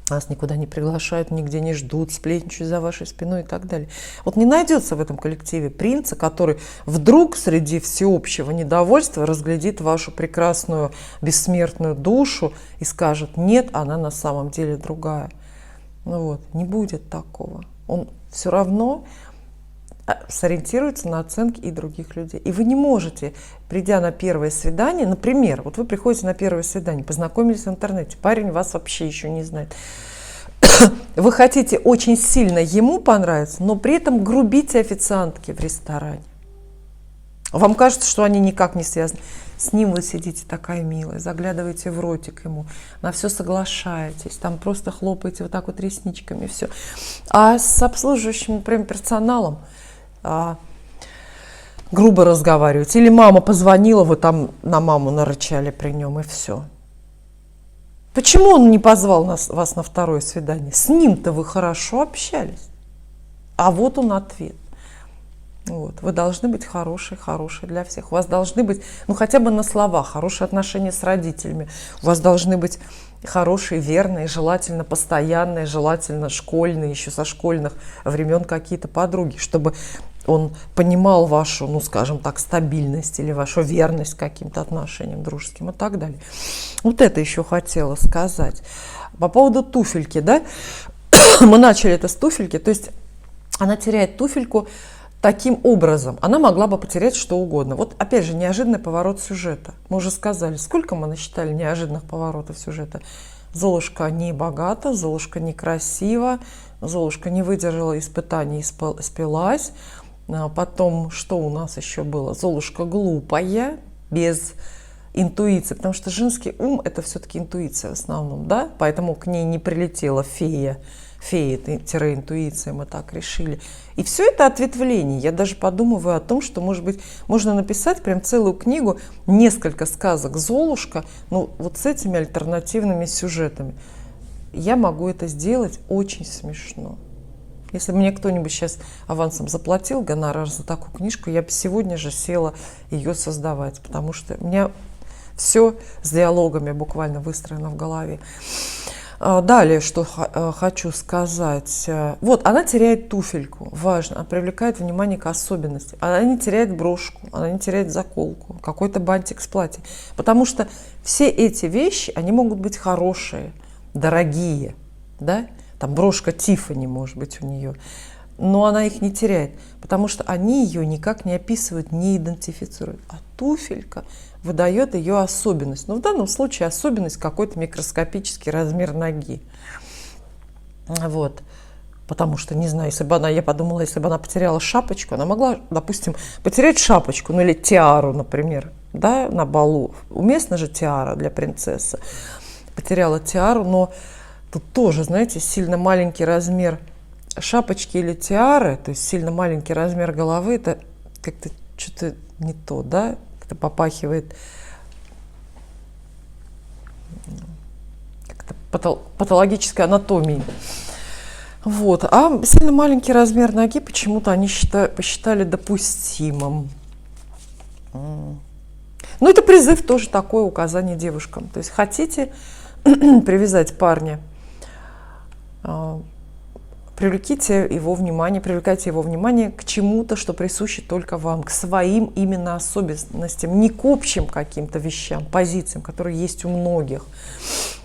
Вас никуда не приглашают, нигде не ждут, сплетничают за вашей спиной и так далее. Вот не найдется в этом коллективе принца, который вдруг среди всеобщего недовольства разглядит вашу прекрасную бессмертную душу и скажет: нет, она на самом деле другая. Ну вот, не будет такого. Он все равно сориентируется на оценки и других людей. И вы не можете, придя на первое свидание, например, вот вы приходите на первое свидание, познакомились в интернете, парень вас вообще еще не знает. Вы хотите очень сильно ему понравиться, но при этом грубите официантки в ресторане. Вам кажется, что они никак не связаны. С ним вы сидите такая милая, заглядываете в ротик ему, на все соглашаетесь, там просто хлопаете вот так вот ресничками, все. А с обслуживающим, например, персоналом грубо разговаривать. Или мама позвонила, вы там на маму нарычали при нем, и все. Почему он не позвал вас на второе свидание? С ним-то вы хорошо общались. А вот он ответ. Вот. Вы должны быть хорошие для всех. У вас должны быть, ну хотя бы на словах, хорошие отношения с родителями. У вас должны быть хорошие, верные, желательно постоянные, желательно школьные, еще со школьных времен какие-то подруги, чтобы он понимал вашу, ну скажем так, стабильность или вашу верность к каким-то отношениям дружеским и так далее. Вот это еще хотела сказать. По поводу туфельки, да, мы начали это с туфельки, то есть она теряет туфельку таким образом. Она могла бы потерять что угодно. Вот опять же, неожиданный поворот сюжета. Мы уже сказали, сколько мы насчитали неожиданных поворотов сюжета. Золушка не богата, Золушка некрасива, Золушка не выдержала испытаний и спилась. Потом, что у нас еще было? Золушка глупая, без интуиции, потому что женский ум — это все-таки интуиция в основном, да? Поэтому к ней не прилетела фея, фея-интуиция, мы так решили. И все это ответвление. Я даже подумываю о том, что, может быть, можно написать прям целую книгу, несколько сказок Золушка, ну, вот с этими альтернативными сюжетами. Я могу это сделать очень смешно. Если бы мне кто-нибудь сейчас авансом заплатил гонорар за такую книжку, я бы сегодня же села ее создавать, потому что у меня все с диалогами буквально выстроено в голове. Далее, что хочу сказать. Вот, она теряет туфельку, важно, она привлекает внимание к особенности. Она не теряет брошку, она не теряет заколку, какой-то бантик с платья. Потому что все эти вещи, они могут быть хорошие, дорогие, да? Там брошка Тиффани, может быть, у нее. Но она их не теряет, потому что они ее никак не описывают, не идентифицируют. А туфелька выдает ее особенность. Но в данном случае особенность какой-то микроскопический размер ноги. Вот. Потому что, не знаю, если бы она, я подумала, если бы она потеряла шапочку, она могла, допустим, потерять шапочку, ну или тиару, например, да, на балу. Уместна же тиара для принцессы. Потеряла тиару, но тут тоже, знаете, сильно маленький размер шапочки или тиары, то есть сильно маленький размер головы, это как-то что-то не то, да? Это попахивает как-то патологической анатомией. Вот. А сильно маленький размер ноги почему-то они посчитали допустимым. Ну, это призыв тоже такое указание девушкам. То есть хотите привязать парня, привлекайте его внимание к чему-то, что присуще только вам, к своим именно особенностям, не к общим каким-то вещам, позициям, которые есть у многих.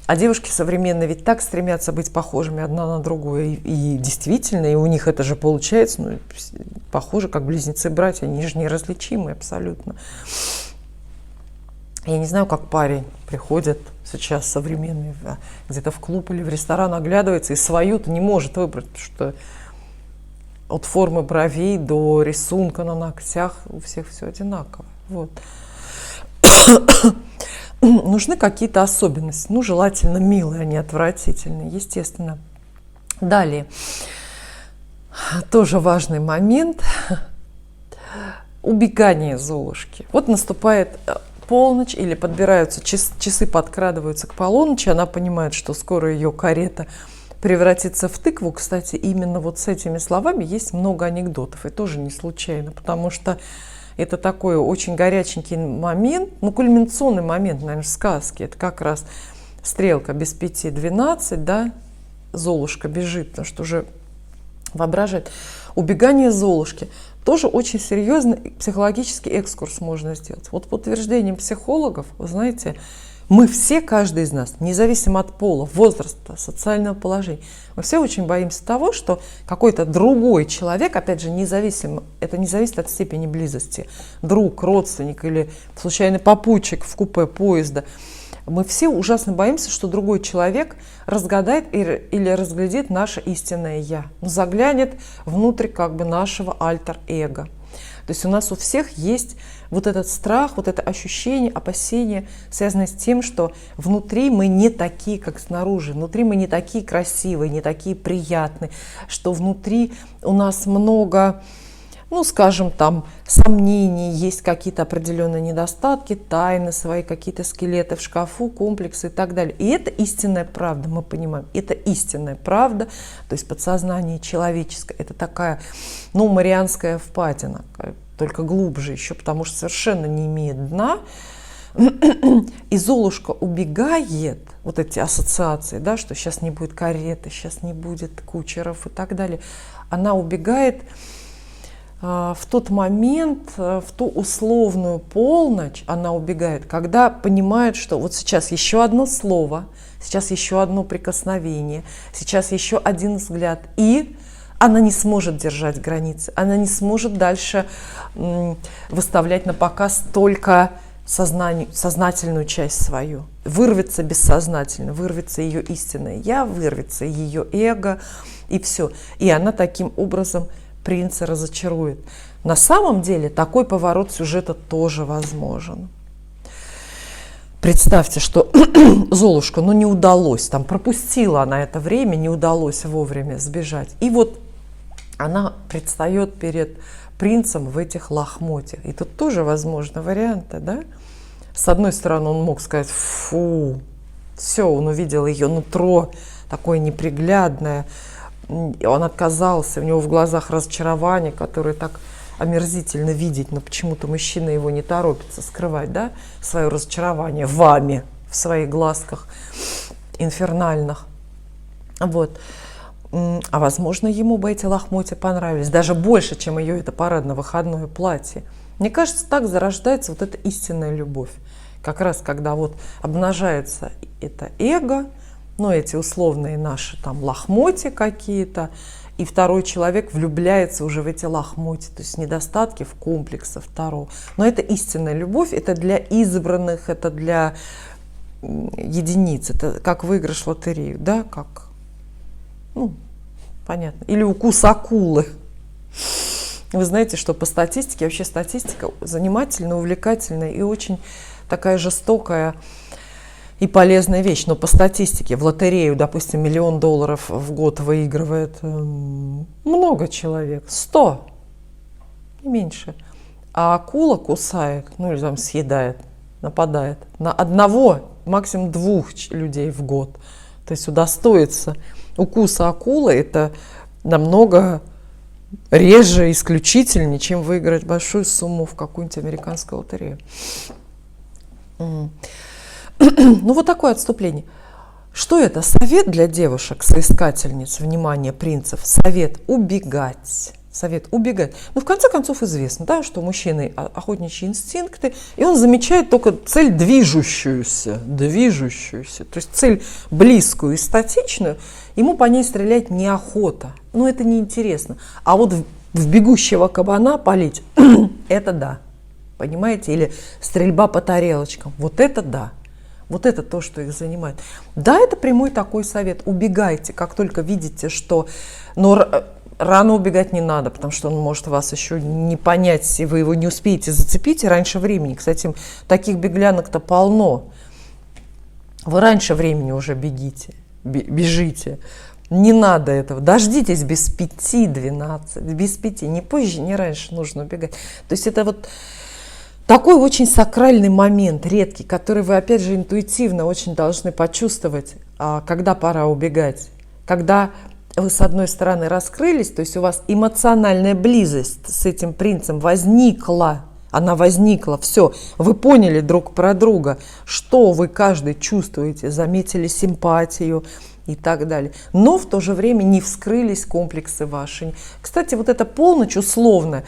А девушки современные ведь так стремятся быть похожими одна на другую. И действительно, и у них это же получается, ну, похоже, как близнецы-братья, они же неразличимы абсолютно. Я не знаю, как парень приходит сейчас современный где-то в клуб или в ресторан, оглядывается и свою-то не может выбрать, потому что от формы бровей до рисунка на ногтях у всех все одинаково. Вот. Нужны какие-то особенности, ну, желательно милые, а не отвратительные, естественно. Далее, тоже важный момент – убегание Золушки. Вот наступает полночь или подбираются часы, подкрадываются к полуночи, она понимает, что скоро ее карета превратится в тыкву. Кстати, именно вот с этими словами есть много анекдотов, и тоже не случайно, потому что это такой очень горяченький момент, ну, кульминационный момент, наверное, в сказке. Это как раз стрелка без 5:12, да, Золушка бежит, потому что уже воображает. Убегание Золушки. Тоже очень серьезный психологический экскурс можно сделать. Вот по утверждениям психологов, вы знаете, мы все, каждый из нас, независимо от пола, возраста, социального положения, мы все очень боимся того, что какой-то другой человек, опять же, независимо, это не зависит от степени близости, друг, родственник или случайный попутчик в купе поезда, мы все ужасно боимся, что другой человек разгадает или разглядит наше истинное «я», заглянет внутрь как бы нашего альтер-эго. То есть у нас у всех есть вот этот страх, вот это ощущение, опасение, связанное с тем, что внутри мы не такие, как снаружи, внутри мы не такие красивые, не такие приятные, что внутри у нас много, ну, скажем, там, сомнений, есть какие-то определенные недостатки, тайны свои, какие-то скелеты в шкафу, комплексы и так далее. И это истинная правда, мы понимаем, это истинная правда, то есть подсознание человеческое, это такая, ну, марианская впадина, только глубже еще, потому что совершенно не имеет дна. И Золушка убегает, вот эти ассоциации, да, что сейчас не будет кареты, сейчас не будет кучеров и так далее, она убегает в тот момент, в ту условную полночь, она убегает, когда понимает, что вот сейчас еще одно слово, сейчас еще одно прикосновение, сейчас еще один взгляд, и она не сможет держать границы, она не сможет дальше выставлять на показ только сознательную часть свою. Вырвется бессознательно, вырвется ее истинное я, вырвется ее эго, и все. И она таким образом принца разочарует. На самом деле такой поворот сюжета тоже возможен. Представьте, что Золушка, не удалось, там пропустила она это время, не удалось вовремя сбежать. И вот она предстает перед принцем в этих лохмотьях. И тут тоже возможны варианты, да? С одной стороны, он мог сказать: фу, все, он увидел ее нутро, такое неприглядное, он отказался, у него в глазах разочарование, которое так омерзительно видеть, но почему-то мужчина его не торопится скрывать, да, свое разочарование вами, в своих глазках инфернальных. Вот. А возможно, ему бы эти лохмотья понравились, даже больше, чем ее это парадно-выходное платье. Мне кажется, так зарождается вот эта истинная любовь. Как раз когда вот обнажается это эго, эти условные наши там лохмотья какие-то, и второй человек влюбляется уже в эти лохмотья, то есть недостатки в комплексе второго. Но это истинная любовь, это для избранных, это для единиц, это как выигрыш в лотерею, да, как, понятно, или укус акулы. Вы знаете, что по статистике, вообще статистика занимательная, увлекательная и очень такая жестокая и полезная вещь. Но по статистике в лотерею, допустим, $1 000 000 в год выигрывает много человек, 100, не меньше. А акула кусает, или там съедает, нападает на одного, максимум 2 людей в год. То есть удостоиться укуса акулы — это намного реже, исключительнее, чем выиграть большую сумму в какую-нибудь американскую лотерею. Вот такое отступление. Что это? Совет для девушек, соискательниц внимания принцев. Совет убегать. Совет убегать. В конце концов известно, да, что у мужчины охотничьи инстинкты, и он замечает только цель движущуюся. То есть цель близкую и статичную, ему по ней стрелять неохота. Это неинтересно. А вот в бегущего кабана палить, это да. Понимаете? Или стрельба по тарелочкам. Вот это да. Вот это то, что их занимает. Да, это прямой такой совет. Убегайте, как только видите, что... Но рано убегать не надо, потому что он может вас еще не понять, и вы его не успеете зацепить раньше времени. Кстати, таких беглянок-то полно. Вы раньше времени уже бежите. Не надо этого. Дождитесь без 5-12, без 5, не позже, не раньше нужно убегать. То есть это вот такой очень сакральный момент, редкий, который вы, опять же, интуитивно очень должны почувствовать, когда пора убегать. Когда вы, с одной стороны, раскрылись, то есть у вас эмоциональная близость с этим принцем возникла, она возникла, все, вы поняли друг про друга, что вы каждый чувствуете, заметили симпатию и так далее. Но в то же время не вскрылись комплексы ваши. Кстати, вот эта полночь условная,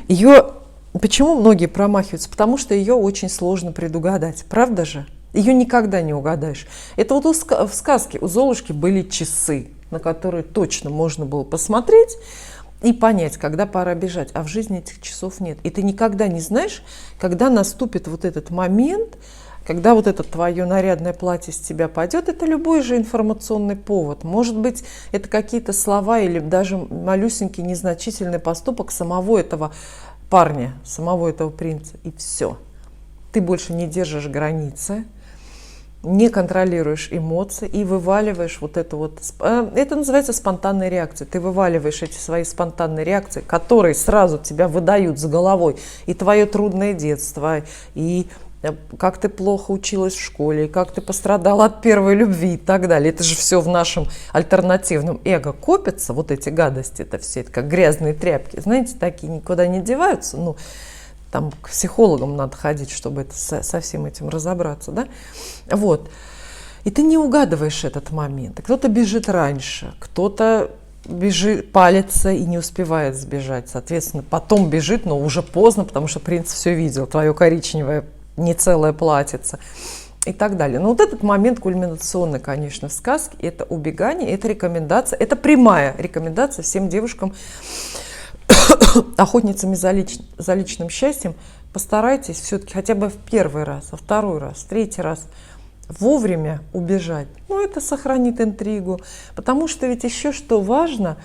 ее... Почему многие промахиваются? Потому что ее очень сложно предугадать, правда же? Ее никогда не угадаешь. Это вот в сказке у Золушки были часы, на которые точно можно было посмотреть и понять, когда пора бежать. А в жизни этих часов нет. И ты никогда не знаешь, когда наступит вот этот момент, когда вот это твое нарядное платье с тебя пойдет. Это любой же информационный повод. Может быть, это какие-то слова или даже малюсенький незначительный поступок самого этого парня, самого этого принца, и все. Ты больше не держишь границы, не контролируешь эмоции и вываливаешь вот это вот. Это называется спонтанная реакция. Ты вываливаешь эти свои спонтанные реакции, которые сразу тебя выдают с головой. И твое трудное детство, и как ты плохо училась в школе, и как ты пострадала от первой любви и так далее. Это же все в нашем альтернативном эго копится, вот эти гадости, это все, это как грязные тряпки. Знаете, такие никуда не деваются. Там к психологам надо ходить, чтобы со всем этим разобраться, да? Вот. И ты не угадываешь этот момент. Кто-то бежит раньше, кто-то бежит, палится и не успевает сбежать. Соответственно, потом бежит, но уже поздно, потому что принц все видел, твое коричневое не целое платьице и так далее. Но вот этот момент кульминационный, конечно, в сказке, это убегание, это рекомендация, это прямая рекомендация всем девушкам охотницами за личным счастьем, постарайтесь все-таки хотя бы в первый раз, во второй раз, в третий раз вовремя убежать. Ну, это сохранит интригу. Потому что ведь еще что важно,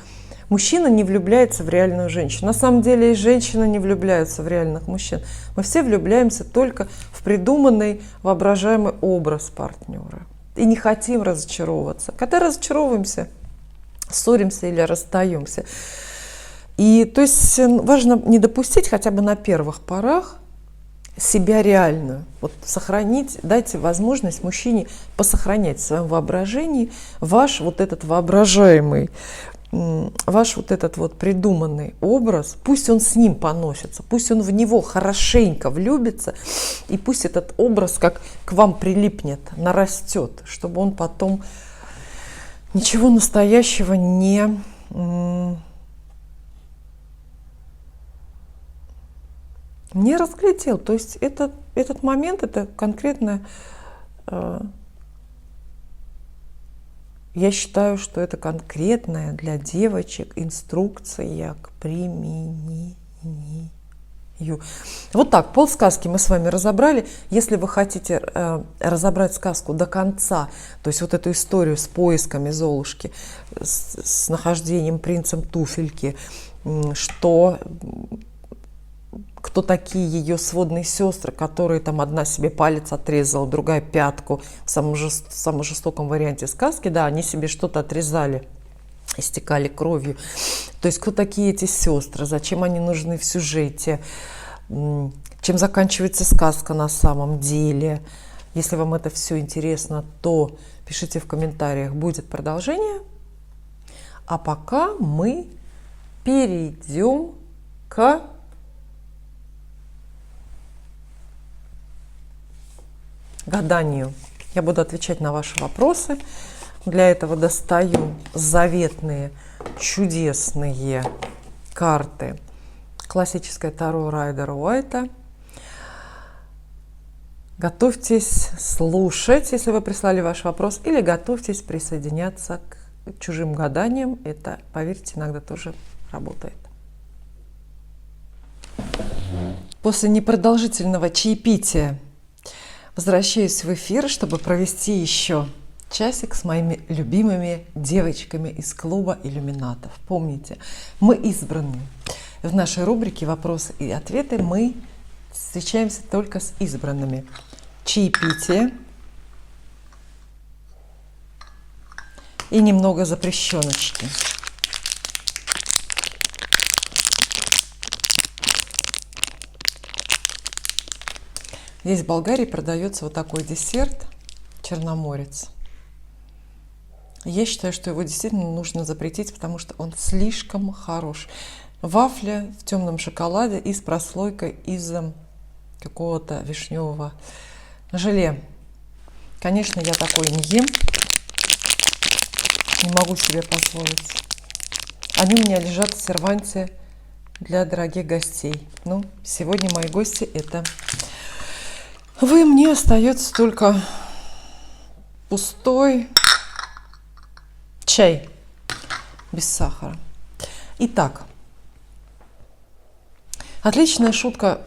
мужчина не влюбляется в реальную женщину. На самом деле и женщины не влюбляются в реальных мужчин. Мы все влюбляемся только в придуманный воображаемый образ партнера. И не хотим разочаровываться. Когда разочаровываемся, ссоримся или расстаемся. И то есть важно не допустить хотя бы на первых порах себя реальную. Вот сохранить, дайте возможность мужчине посохранять в своем воображении ваш вот этот воображаемый, ваш вот этот вот придуманный образ. Пусть он с ним поносится, пусть он в него хорошенько влюбится, и пусть этот образ как к вам прилипнет, нарастет, чтобы он потом ничего настоящего не разглядел. То есть этот момент, это конкретно, я считаю, что это конкретная для девочек инструкция к применению. Вот так, полсказки мы с вами разобрали. Если вы хотите разобрать сказку до конца, то есть вот эту историю с поисками Золушки, с нахождением принцем туфельки, кто такие ее сводные сестры, которые там одна себе палец отрезала, другая пятку, в самом жестоком варианте сказки, да, они себе что-то отрезали, истекали кровью. То есть кто такие эти сестры, зачем они нужны в сюжете, чем заканчивается сказка на самом деле. Если вам это все интересно, то пишите в комментариях, будет продолжение. А пока мы перейдем к гаданию. Я буду отвечать на ваши вопросы. Для этого достаю заветные, чудесные карты классической Таро Райдера Уайта. Готовьтесь слушать, если вы прислали ваш вопрос, или готовьтесь присоединяться к чужим гаданиям. Это, поверьте, иногда тоже работает. После непродолжительного чаепития возвращаюсь в эфир, чтобы провести еще часик с моими любимыми девочками из клуба иллюминатов. Помните, мы избранные. В нашей рубрике «Вопросы и ответы» мы встречаемся только с избранными. Чаепитие и немного запрещеночки. Здесь в Болгарии продается вот такой десерт черноморец. Я считаю, что его действительно нужно запретить, потому что он слишком хорош. Вафля в темном шоколаде и с прослойкой из какого-то вишневого желе. Конечно, я такой не ем, не могу себе позволить. Они у меня лежат в серванте для дорогих гостей. Ну, сегодня мои гости это вы. Мне остается только пустой чай без сахара. Итак, отличная шутка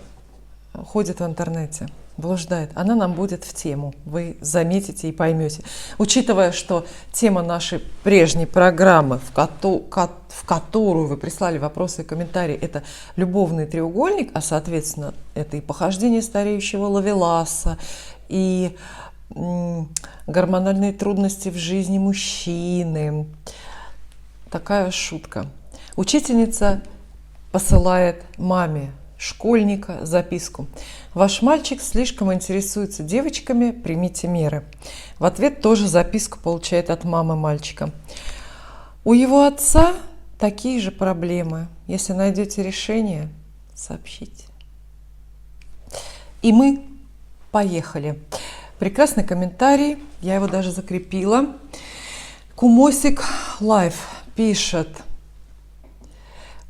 ходит в интернете, блуждает. Она нам будет в тему. Вы заметите и поймете. Учитывая, что тема нашей прежней программы, в которую вы прислали вопросы и комментарии, это любовный треугольник, а соответственно это и похождение стареющего Ловеласа, и гормональные трудности в жизни мужчины. Такая шутка. Учительница посылает маме школьника записку: ваш мальчик слишком интересуется девочками, примите меры. В ответ тоже записку получает от мамы мальчика: у его отца такие же проблемы. Если найдете решение, сообщите. И мы поехали. Прекрасный комментарий, я его даже закрепила. Кумосик Лайф пишет: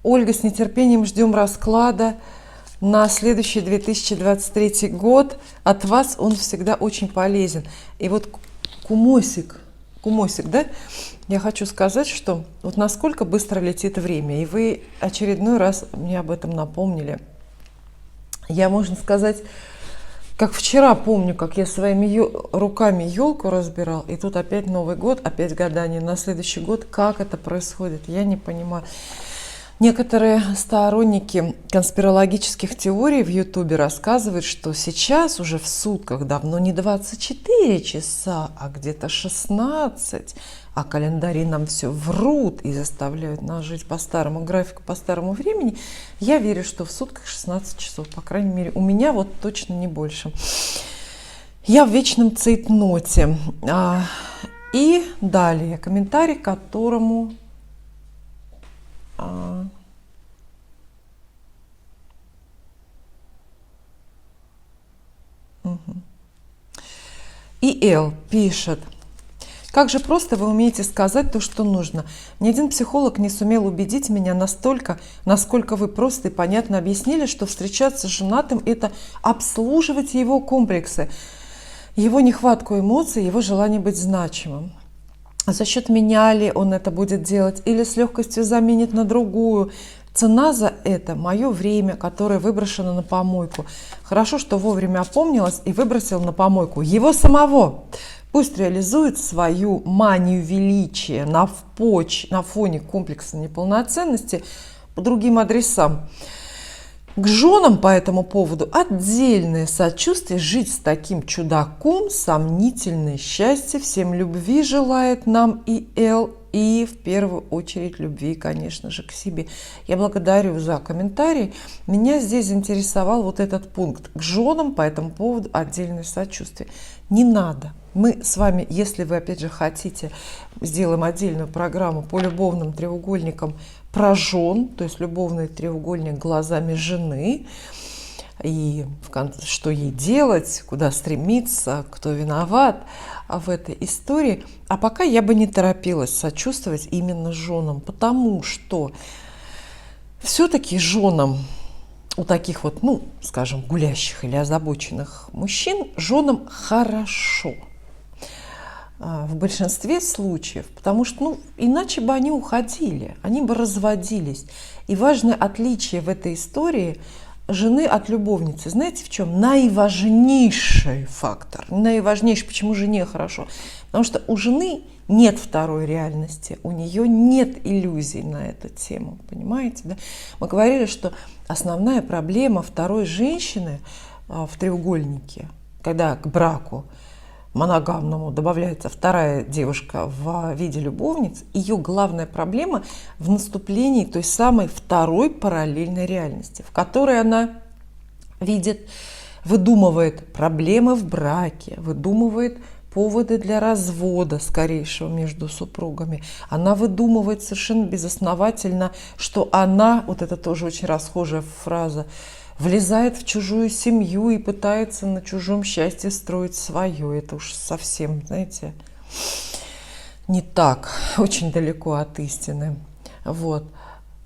Ольга, с нетерпением ждем расклада на следующий 2023 год. От вас он всегда очень полезен. И вот Кумосик кумосик, да? Я хочу сказать, что вот насколько быстро летит время, и вы очередной раз мне об этом напомнили. Я, можно сказать, как вчера помню, как я своими руками елку разбирал, и тут опять Новый год, опять гадание на следующий год. Как это происходит, я не понимаю. Некоторые сторонники конспирологических теорий в Ютубе рассказывают, что сейчас уже в сутках давно не 24 часа, а где-то 16, а календари нам все врут и заставляют нас жить по старому графику, по старому времени. Я верю, что в сутках 16 часов, по крайней мере, у меня вот точно не больше. Я в вечном цейтноте. И далее комментарий, которому... И Эл пишет: как же просто вы умеете сказать то, что нужно. Ни один психолог не сумел убедить меня настолько, насколько вы просто и понятно объяснили, что встречаться с женатым – это обслуживать его комплексы, его нехватку эмоций, его желание быть значимым. За счет меня ли он это будет делать или с легкостью заменит на другую? Цена за это – мое время, которое выброшено на помойку. Хорошо, что вовремя опомнилась и выбросила на помойку его самого. Пусть реализует свою манию величия на фоне комплекса неполноценности по другим адресам. К женам по этому поводу отдельное сочувствие. Жить с таким чудаком – сомнительное счастье. Всем любви желает нам и Эл, и в первую очередь любви, конечно же, к себе. Я благодарю за комментарий. Меня здесь заинтересовал вот этот пункт. К женам по этому поводу отдельное сочувствие. Не надо. Мы с вами, если вы опять же хотите, сделаем отдельную программу по любовным треугольникам про жен, то есть любовный треугольник глазами жены, и что ей делать, куда стремиться, кто виноват в этой истории. А пока я бы не торопилась сочувствовать именно женам, потому что все-таки женам у таких вот, ну, скажем, гулящих или озабоченных мужчин, женам хорошо. В большинстве случаев, потому что, ну, иначе бы они уходили, они бы разводились. И важное отличие в этой истории жены от любовницы, знаете в чем? Наиважнейший фактор, наиважнейший, почему жене хорошо? Потому что у жены нет второй реальности, у нее нет иллюзий на эту тему, понимаете, да? Мы говорили, что основная проблема второй женщины в треугольнике, когда к браку моногамному добавляется вторая девушка в виде любовниц, ее главная проблема в наступлении той самой второй параллельной реальности, в которой она видит, выдумывает проблемы в браке, выдумывает поводы для развода скорейшего между супругами. Она выдумывает совершенно безосновательно, что она, вот это тоже очень расхожая фраза, влезает в чужую семью и пытается на чужом счастье строить свое. Это уж совсем, знаете, не так, очень далеко от истины. Вот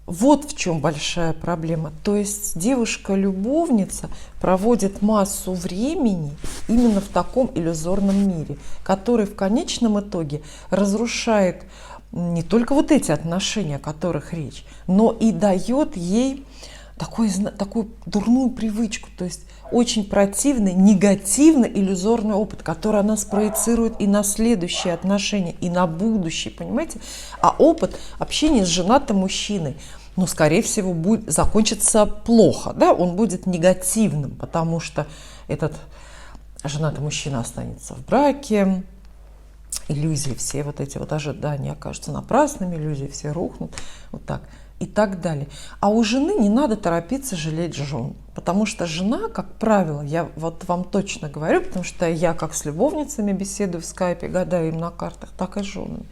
в чем большая проблема. То есть девушка-любовница проводит массу времени именно в таком иллюзорном мире, который в конечном итоге разрушает не только вот эти отношения, о которых речь, но и дает ей такую дурную привычку, то есть очень противный, негативный, иллюзорный опыт, который она спроецирует и на следующие отношения, и на будущее, понимаете? А опыт общения с женатым мужчиной, ну, скорее всего, будет закончиться плохо, да? Он будет негативным, потому что этот женатый мужчина останется в браке, иллюзии, все вот эти вот ожидания окажутся напрасными, иллюзии все рухнут, вот так. И так далее. А у жены не надо торопиться жалеть жен, потому что жена, как правило, я вот вам точно говорю, потому что я как с любовницами беседую в скайпе, гадаю им на картах, так и с женами.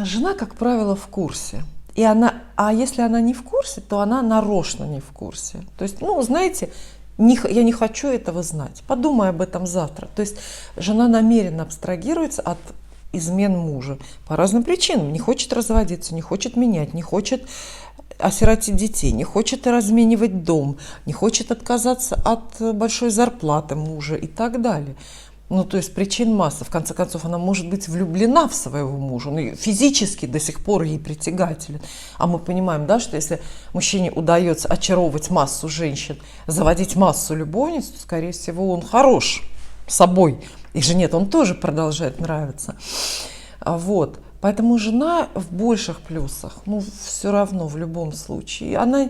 Жена, как правило, в курсе. А если она не в курсе, то она нарочно не в курсе. То есть, ну, знаете, я не хочу этого знать, подумай об этом завтра. То есть жена намеренно абстрагируется от измен мужа по разным причинам. Не хочет разводиться, не хочет менять, не хочет осиротить детей, не хочет разменивать дом, не хочет отказаться от большой зарплаты мужа и так далее. Ну, то есть причин масса. В конце концов, она может быть влюблена в своего мужа, ну, и физически до сих пор ей притягателен. А мы понимаем, да, что если мужчине удается очаровывать массу женщин, заводить массу любовниц, то, скорее всего, он хорош собой. И жене он тоже продолжает нравиться. Вот. Поэтому жена в больших плюсах, ну, все равно в любом случае. Она,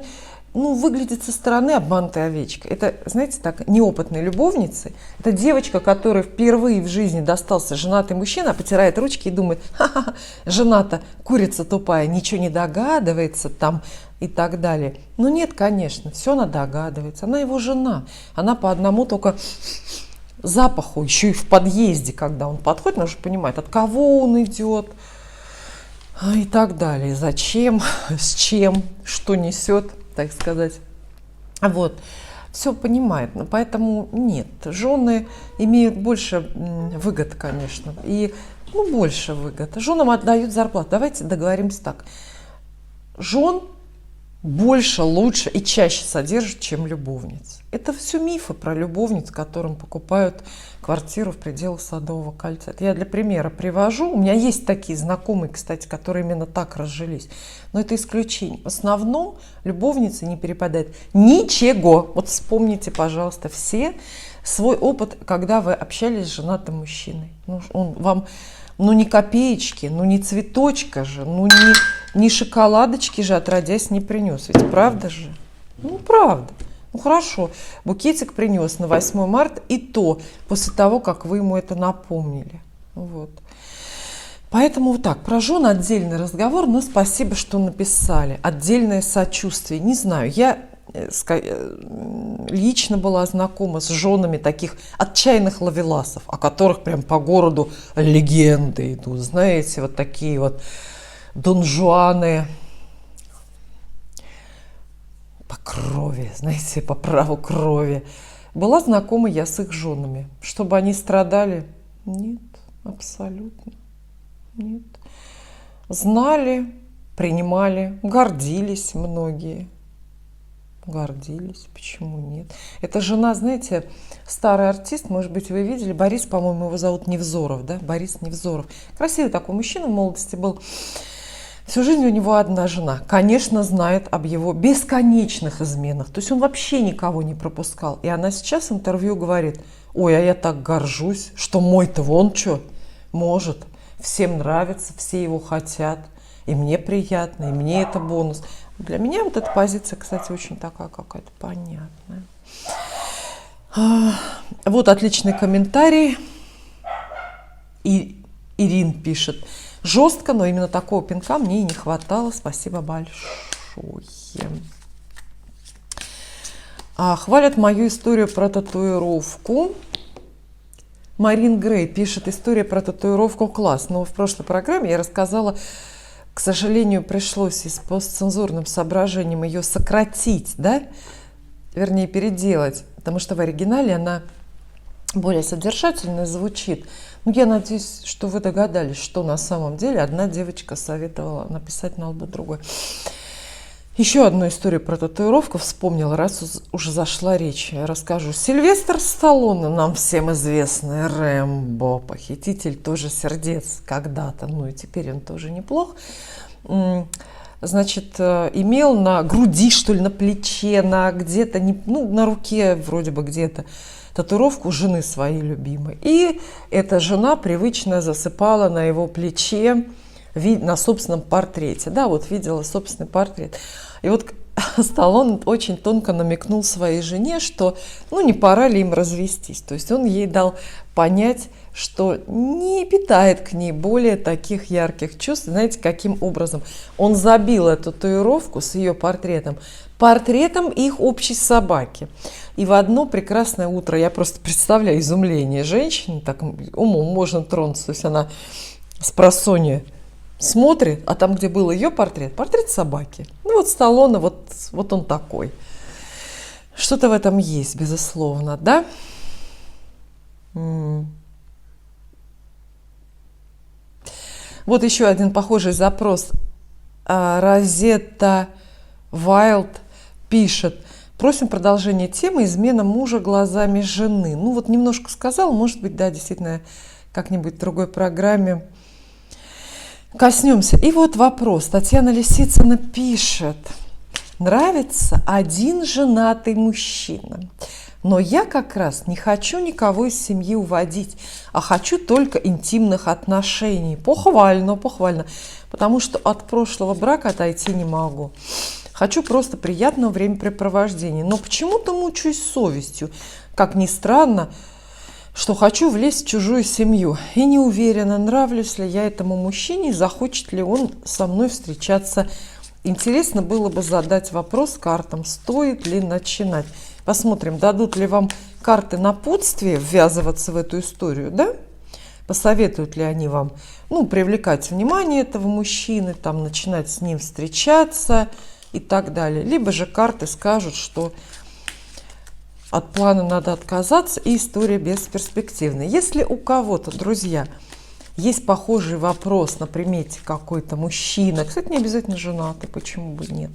ну, выглядит со стороны обманутой овечкой. Это, знаете, так, неопытной любовницы. Это девочка, которая впервые в жизни достался женатый мужчина, потирает ручки и думает: ха-ха, жена-то курица тупая, ничего не догадывается там и так далее. Ну нет, конечно, все она догадывается. Она его жена. Она по одному только запаху, еще и в подъезде, когда он подходит, она уже понимает, от кого он идет и так далее. Зачем, с чем, что несет, так сказать. Вот, все понимает. Но поэтому нет, жены имеют больше выгод, конечно. И, ну, больше выгод. Женам отдают зарплату. Давайте договоримся так. Жен больше, лучше и чаще содержат, чем любовниц. Это все мифы про любовниц, которым покупают квартиру в пределах Садового кольца. Это я для примера привожу. У меня есть такие знакомые, кстати, которые именно так разжились. Но это исключение. В основном любовница не перепадает ничего. Вот вспомните, пожалуйста, все свой опыт, когда вы общались с женатым мужчиной. Ну, он вам, ну, ни копеечки, ну, ни цветочка же, ну, ни шоколадочки же отродясь не принес. Ведь правда же? Ну, правда. Ну, хорошо, букетик принес на 8 марта, и то после того, как вы ему это напомнили. Вот. Поэтому вот так, про жен отдельный разговор, но спасибо, что написали. Отдельное сочувствие. Не знаю, я лично была знакома с женами таких отчаянных ловеласов, о которых прям по городу легенды идут. Знаете, вот такие вот донжуаны по крови, знаете, по праву крови. Была знакома я с их женами. Чтобы они страдали? Нет, абсолютно нет. Знали, принимали, гордились многие. Гордились, почему нет? Это жена, знаете, старый артист, может быть, вы видели, Борис, по-моему, его зовут Невзоров, да, Борис Невзоров. Красивый такой мужчина в молодости был. Всю жизнь у него одна жена. Конечно, знает об его бесконечных изменах. То есть он вообще никого не пропускал. И она сейчас в интервью говорит: ой, а я так горжусь, что мой-то вон что может. Всем нравится, все его хотят. И мне приятно, и мне это бонус. Для меня вот эта позиция, кстати, очень такая какая-то понятная. Вот отличный комментарий. И Ирин пишет: жестко, но именно такого пинка мне и не хватало. Спасибо большое. Хвалят мою историю про татуировку. Марин Грей пишет: история про татуировку класс. Но в прошлой программе я рассказала, к сожалению, пришлось из постцензурным соображениям ее сократить, да? Вернее, переделать, потому что в оригинале она более содержательно звучит. Ну, я надеюсь, что вы догадались, что на самом деле одна девочка советовала написать на лбу другой. Еще одну историю про татуировку вспомнила, раз уже зашла речь. Я расскажу. Сильвестр Сталлоне, нам всем известный Рэмбо, похититель тоже сердец когда-то, ну и теперь он тоже неплох. Значит, имел на груди, что ли, на плече, на где-то, ну, на руке вроде бы где-то татуировку жены своей любимой. И эта жена привычно засыпала на его плече на собственном портрете. Да, вот видела собственный портрет. И вот Сталлоне очень тонко намекнул своей жене, что, ну, не пора ли им развестись. То есть он ей дал понять, что не питает к ней более таких ярких чувств. Знаете, каким образом? Он забил эту татуировку с ее портретом их общей собаки. И в одно прекрасное утро, я просто представляю изумление женщины, так умом можно тронуться, то есть она спросонья смотрит, а там, где был ее портрет собаки. Ну вот Сталлоне, вот он такой. Что-то в этом есть, безусловно, да? Вот еще один похожий запрос. Розетта Вайлд пишет: Просим продолжение темы «Измена мужа глазами жены». Ну вот немножко сказала, может быть, да, действительно, как-нибудь в другой программе коснемся. И вот вопрос. Татьяна Лисицына пишет. Нравится один женатый мужчина, но я как раз не хочу никого из семьи уводить, а хочу только интимных отношений. Похвально, похвально, потому что от прошлого брака отойти не могу. Хочу просто приятного времяпрепровождения, но почему-то мучаюсь совестью. Как ни странно, что хочу влезть в чужую семью. И не уверена, нравлюсь ли я этому мужчине, захочет ли он со мной встречаться. Интересно было бы задать вопрос картам, стоит ли начинать. Посмотрим, дадут ли вам карты напутствие ввязываться в эту историю, да? Посоветуют ли они вам, ну, привлекать внимание этого мужчины, там, начинать с ним встречаться и так далее. Либо же карты скажут, что от плана надо отказаться, и история бесперспективная. Если у кого-то, друзья, есть похожий вопрос на примете какой-то мужчина, кстати, не обязательно женатый, почему бы нет,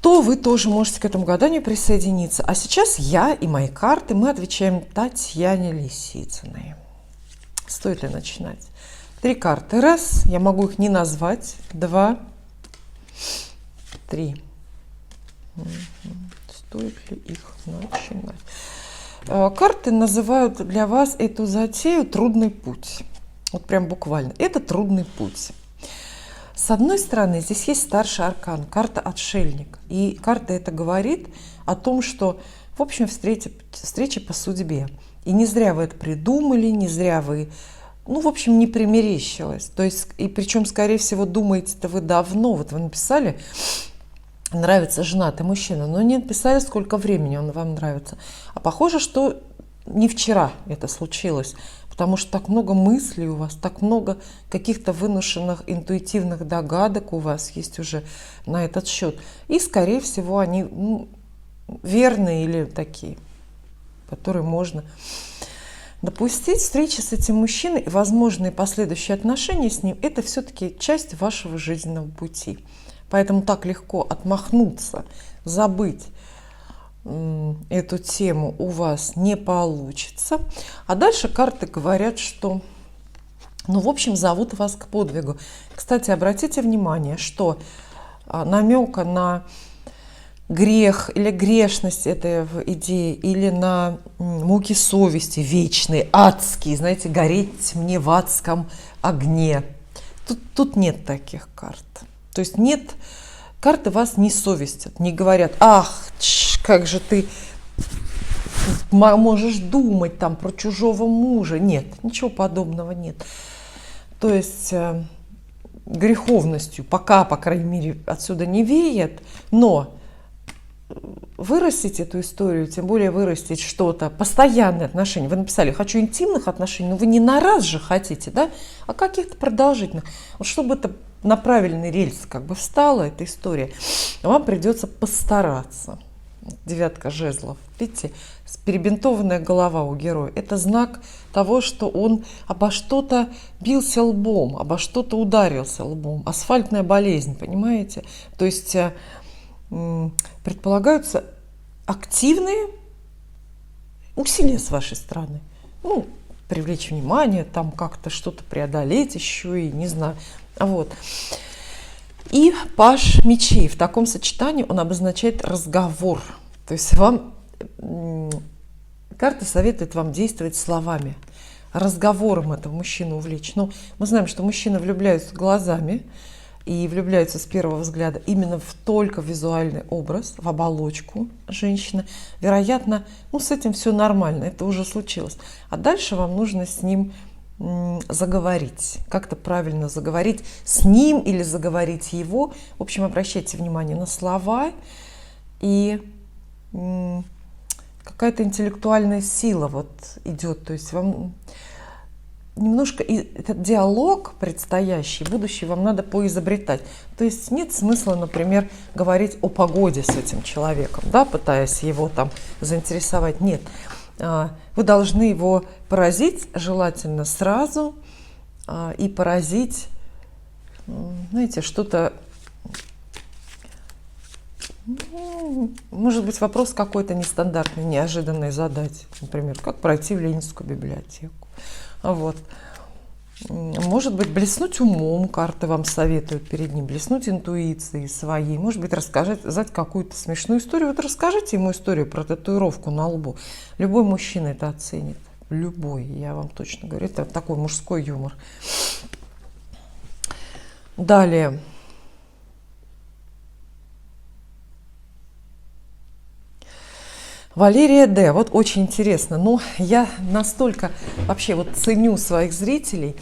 то вы тоже можете к этому гаданию присоединиться. А сейчас я и мои карты, мы отвечаем Татьяне Лисицыной. Стоит ли начинать? 3 карты. Раз, я могу их не назвать. 2, 3. Стоит ли их начинать? Карты называют для вас эту затею трудный путь. Вот прям буквально. Это трудный путь. С одной стороны, здесь есть старший аркан, карта отшельник. И карта это говорит о том, что, в общем, встреча по судьбе. И не зря вы это придумали, не зря вы, ну, в общем, не примерещилось. То есть, и причем, скорее всего, думаете-то вы давно. Вот вы написали, нравится женатый мужчина, но не написали, сколько времени он вам нравится. А похоже, что не вчера это случилось, потому что так много мыслей у вас, так много каких-то выношенных интуитивных догадок у вас есть уже на этот счет. И, скорее всего, они верные или такие, которые можно допустить. Встречи с этим мужчиной и возможные последующие отношения с ним – это все-таки часть вашего жизненного пути. Поэтому так легко отмахнуться, забыть эту тему у вас не получится. А дальше карты говорят, что, ну, в общем, зовут вас к подвигу. Кстати, обратите внимание, что намека на грех или грешность этой идеи, или на муки совести вечные, адские, знаете, гореть мне в адском огне. Тут нет таких карт. То есть нет, карты вас не совестят, не говорят, ах, как же ты можешь думать там про чужого мужа. Нет, ничего подобного нет. То есть греховностью пока, по крайней мере, отсюда не веет, но вырастить эту историю, тем более вырастить что-то, постоянные отношения. Вы написали, хочу интимных отношений, но вы не на раз же хотите, да, а каких-то продолжительных. Вот чтобы это на правильный рельс как бы встала эта история, вам придется постараться. 9 жезлов. Видите, перебинтованная голова у героя. Это знак того, что он обо что-то бился лбом, обо что-то ударился лбом. Асфальтная болезнь, понимаете? То есть предполагаются активные усилия с вашей стороны. Ну, привлечь внимание, там как-то что-то преодолеть еще и не знаю. Вот. И паж мечей. В таком сочетании он обозначает разговор. То есть вам карта советует вам действовать словами, разговором этого мужчину увлечь. Но мы знаем, что мужчины влюбляются глазами и влюбляются с первого взгляда именно в только визуальный образ, в оболочку женщины. Вероятно, ну, с этим все нормально, это уже случилось. А дальше вам нужно с ним заговорить, как-то правильно заговорить с ним или заговорить его. В общем, обращайте внимание на слова, и какая-то интеллектуальная сила вот идет. То есть вам немножко этот диалог предстоящий, будущий вам надо поизобретать. То есть нет смысла, например, говорить о погоде с этим человеком, да, пытаясь его там заинтересовать. Нет. Вы должны его поразить, желательно сразу, и поразить, знаете, что-то Может быть, вопрос какой-то нестандартный, неожиданный задать. Например, как пройти в Ленинскую библиотеку. Вот. Может быть, блеснуть умом, карты вам советуют перед ним, блеснуть интуицией своей. Может быть, рассказать какую-то смешную историю. Вот расскажите ему историю про татуировку на лбу. Любой мужчина это оценит. Любой, я вам точно говорю. Это такой мужской юмор. Далее. Валерия Д. Вот очень интересно. Но я настолько вообще вот ценю своих зрителей,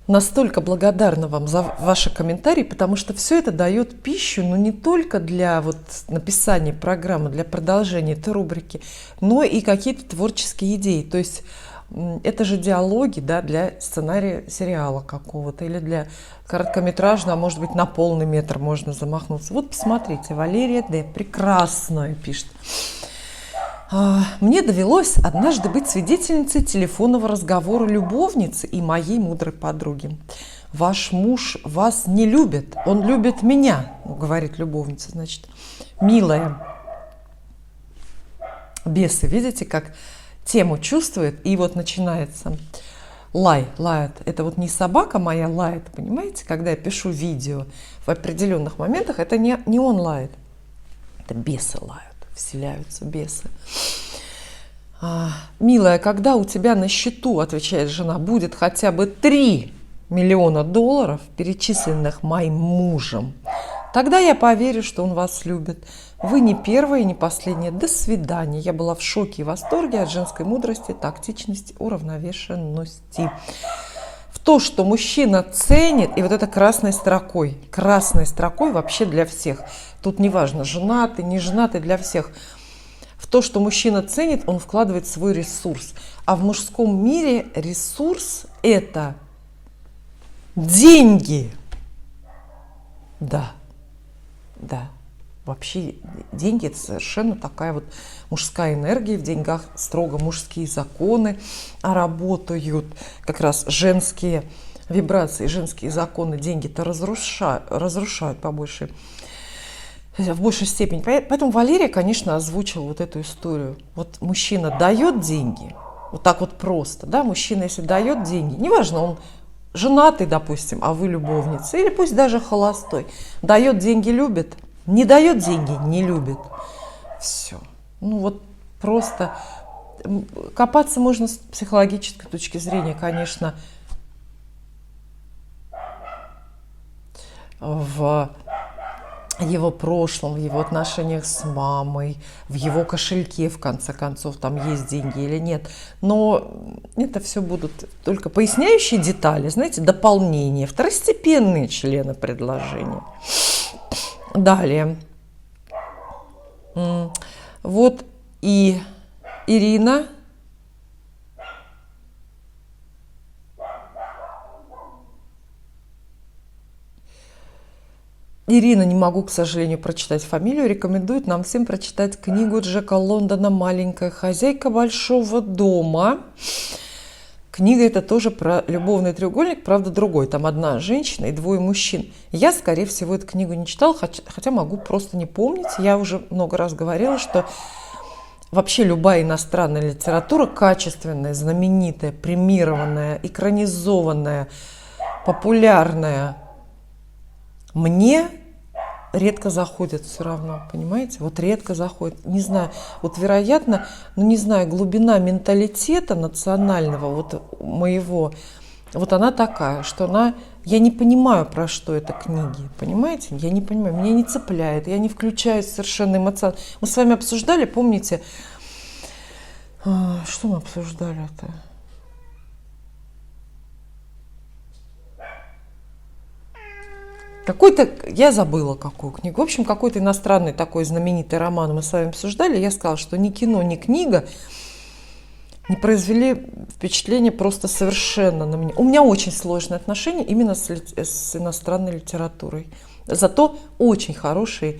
настолько благодарна вам за ваши комментарии, потому что все это дает пищу, но не только для вот написания программы, для продолжения этой рубрики, но и какие-то творческие идеи. То есть это же диалоги, да, для сценария сериала какого-то или для короткометражного, а может быть, на полный метр можно замахнуться. Вот посмотрите, Валерия Д. прекрасное пишет. Мне довелось однажды быть свидетельницей телефонного разговора любовницы и моей мудрой подруги. Ваш муж вас не любит, он любит меня, говорит любовница, значит. Милая, бесы, видите, как тему чувствует, и вот начинается лает. Это вот не собака моя лает, понимаете, когда я пишу видео в определенных моментах, это не он лает, это бесы лают. Вселяются бесы. Милая, когда у тебя на счету, отвечает жена, будет хотя бы 3 миллиона долларов, перечисленных моим мужем, тогда я поверю, что он вас любит. Вы не первая и не последняя. До свидания. Я была в шоке и восторге от женской мудрости, тактичности, уравновешенности. В то, что мужчина ценит, и вот это красной строкой вообще для всех. Тут неважно, женатый, не женатый, для всех. В то, что мужчина ценит, он вкладывает свой ресурс. А в мужском мире ресурс – это деньги. Да. Вообще деньги – это совершенно такая вот мужская энергия. В деньгах строго мужские законы работают. Как раз женские вибрации, женские законы деньги-то разрушают в большей степени. Поэтому Валерия, конечно, озвучила вот эту историю. Вот мужчина дает деньги, вот так вот просто, да, мужчина, если дает деньги, неважно, он женатый, допустим, а вы любовница, или пусть даже холостой, дает деньги, любит, не дает деньги, не любит. Все. Ну вот просто копаться можно с психологической точки зрения, конечно, в его прошлом, в его отношениях с мамой, в его кошельке, в конце концов, там есть деньги или нет. Но это все будут только поясняющие детали, знаете, дополнения, второстепенные члены предложения. Далее. Вот и Ирина. Ирина, не могу, к сожалению, прочитать фамилию, рекомендует нам всем прочитать книгу Джека Лондона «Маленькая хозяйка большого дома». Книга это тоже про любовный треугольник, правда другой. Там одна женщина и 2 мужчин. Я, скорее всего, эту книгу не читала, хотя могу просто не помнить. Я уже много раз говорила, что вообще любая иностранная литература качественная, знаменитая, премированная, экранизованная, популярная, мне редко заходит все равно, понимаете? Вот редко заходит. Не знаю, вот вероятно, не знаю, глубина менталитета национального, вот моего, вот она такая, что я не понимаю, про что это книги, понимаете? Я не понимаю, меня не цепляет, я не включаюсь совершенно эмоционально. Мы с вами обсуждали, помните, что мы обсуждали-то? Какой-то, я забыла какую книгу, в общем, какой-то иностранный такой знаменитый роман мы с вами обсуждали, я сказала, что ни кино, ни книга не произвели впечатление просто совершенно на меня. У меня очень сложные отношения именно с иностранной литературой, зато очень хорошие,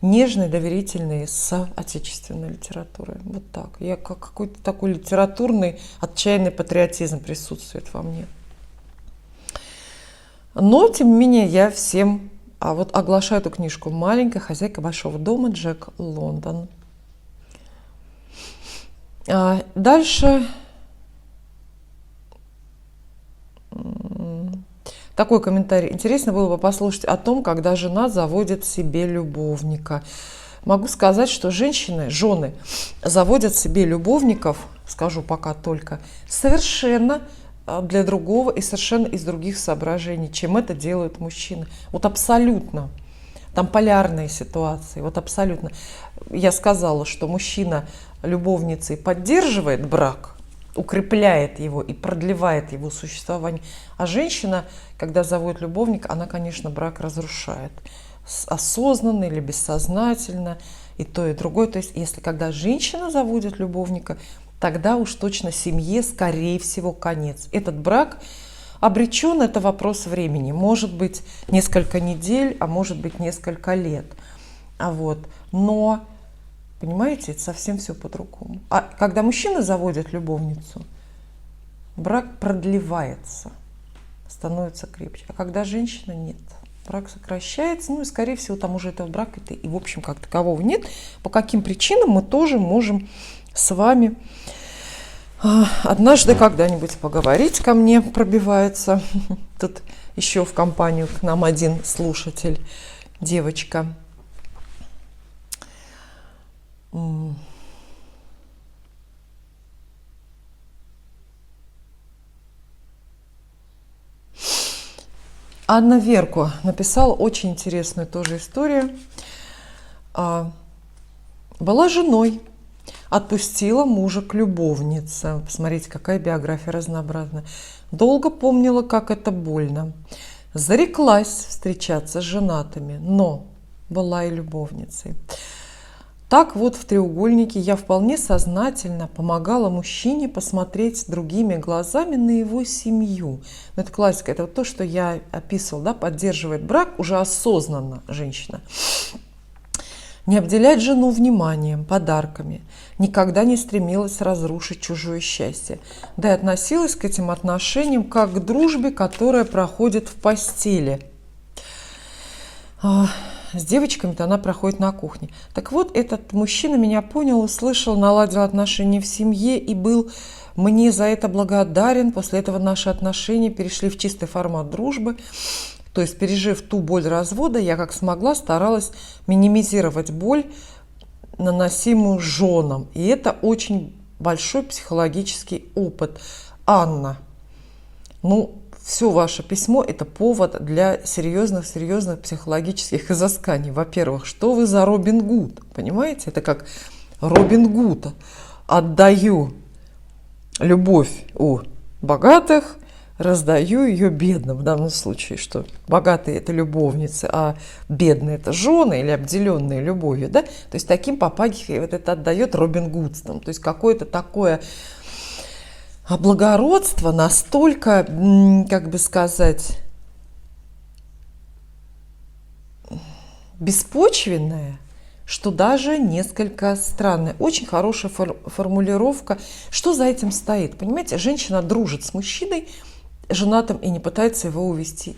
нежные, доверительные с отечественной литературой. Вот так. Какой-то такой литературный, отчаянный патриотизм присутствует во мне. Но, тем не менее, я всем А вот оглашаю эту книжку «Маленькая хозяйка большого дома» Джек Лондон. Дальше такой комментарий. Интересно было бы послушать о том, когда жена заводит себе любовника. Могу сказать, что женщины, жены, заводят себе любовников, скажу пока только, совершенно для другого и совершенно из других соображений, чем это делают мужчины. Вот абсолютно. Там полярные ситуации. Вот абсолютно. Я сказала, что мужчина любовницей поддерживает брак, укрепляет его и продлевает его существование. А женщина, когда заводит любовника, она, конечно, брак разрушает. Осознанно или бессознательно, и то, и другое. То есть, если когда женщина заводит любовника, тогда уж точно семье, скорее всего, конец. Этот брак обречен, это вопрос времени. Может быть, несколько недель, а может быть, несколько лет. Но, понимаете, это совсем все по-другому. А когда мужчина заводит любовницу, брак продлевается, становится крепче. А когда женщина — нет. Брак сокращается, и, скорее всего, там уже этого брака и, в общем, как такового нет. По каким причинам мы тоже можем с вами однажды когда-нибудь поговорить. Ко мне пробивается тут еще в компанию к нам один слушатель, девочка. Анна Верко написала очень интересную тоже историю. Была женой, отпустила мужа к любовнице. Посмотрите, какая биография разнообразная. Долго помнила, как это больно. Зареклась встречаться с женатыми, но была и любовницей. Так вот, в треугольнике я вполне сознательно помогала мужчине посмотреть другими глазами на его семью. Но это классика, это вот то, что я описывала, да, поддерживает брак уже осознанно женщина. Не обделять жену вниманием, подарками. Никогда не стремилась разрушить чужое счастье. Да и относилась к этим отношениям как к дружбе, которая проходит в постели. С девочками-то она проходит на кухне. Так вот, этот мужчина меня понял, услышал, наладил отношения в семье и был мне за это благодарен. После этого наши отношения перешли в чистый формат дружбы. То есть, пережив ту боль развода, я как смогла старалась минимизировать боль, наносимую женам. И это очень большой психологический опыт. Анна, все ваше письмо – это повод для серьезных психологических изысканий. Во-первых, что вы за Робин Гуд? Понимаете? Это как Робин Гуд. Отдаю любовь у богатых, раздаю ее бедным. В данном случае, что богатые – это любовницы, а бедные – это жены или обделенные любовью. Да? То есть таким папаге вот это отдает Робин Гудством. То есть какое-то такое благородство настолько, как бы сказать, беспочвенное, что даже несколько странное. Очень хорошая формулировка. Что за этим стоит? Понимаете, женщина дружит с мужчиной женатым и не пытается его увести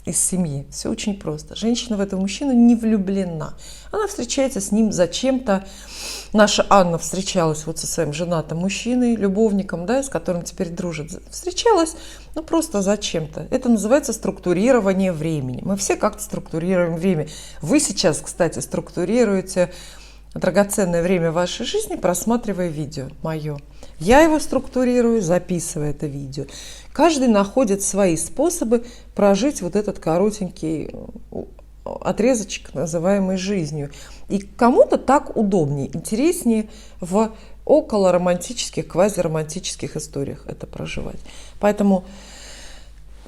из семьи. Все очень просто. Женщина в этого мужчину не влюблена. Она встречается с ним зачем-то. Наша Анна встречалась вот со своим женатым мужчиной, любовником, да, с которым теперь дружит. Встречалась, просто зачем-то. Это называется структурирование времени. Мы все как-то структурируем время. Вы сейчас, кстати, структурируете драгоценное время вашей жизни, просматривая видео мое. Я его структурирую, записывая это видео. Каждый находит свои способы прожить вот этот коротенький отрезочек, называемый жизнью. И кому-то так удобнее, интереснее в околоромантических, квазиромантических историях это проживать. Поэтому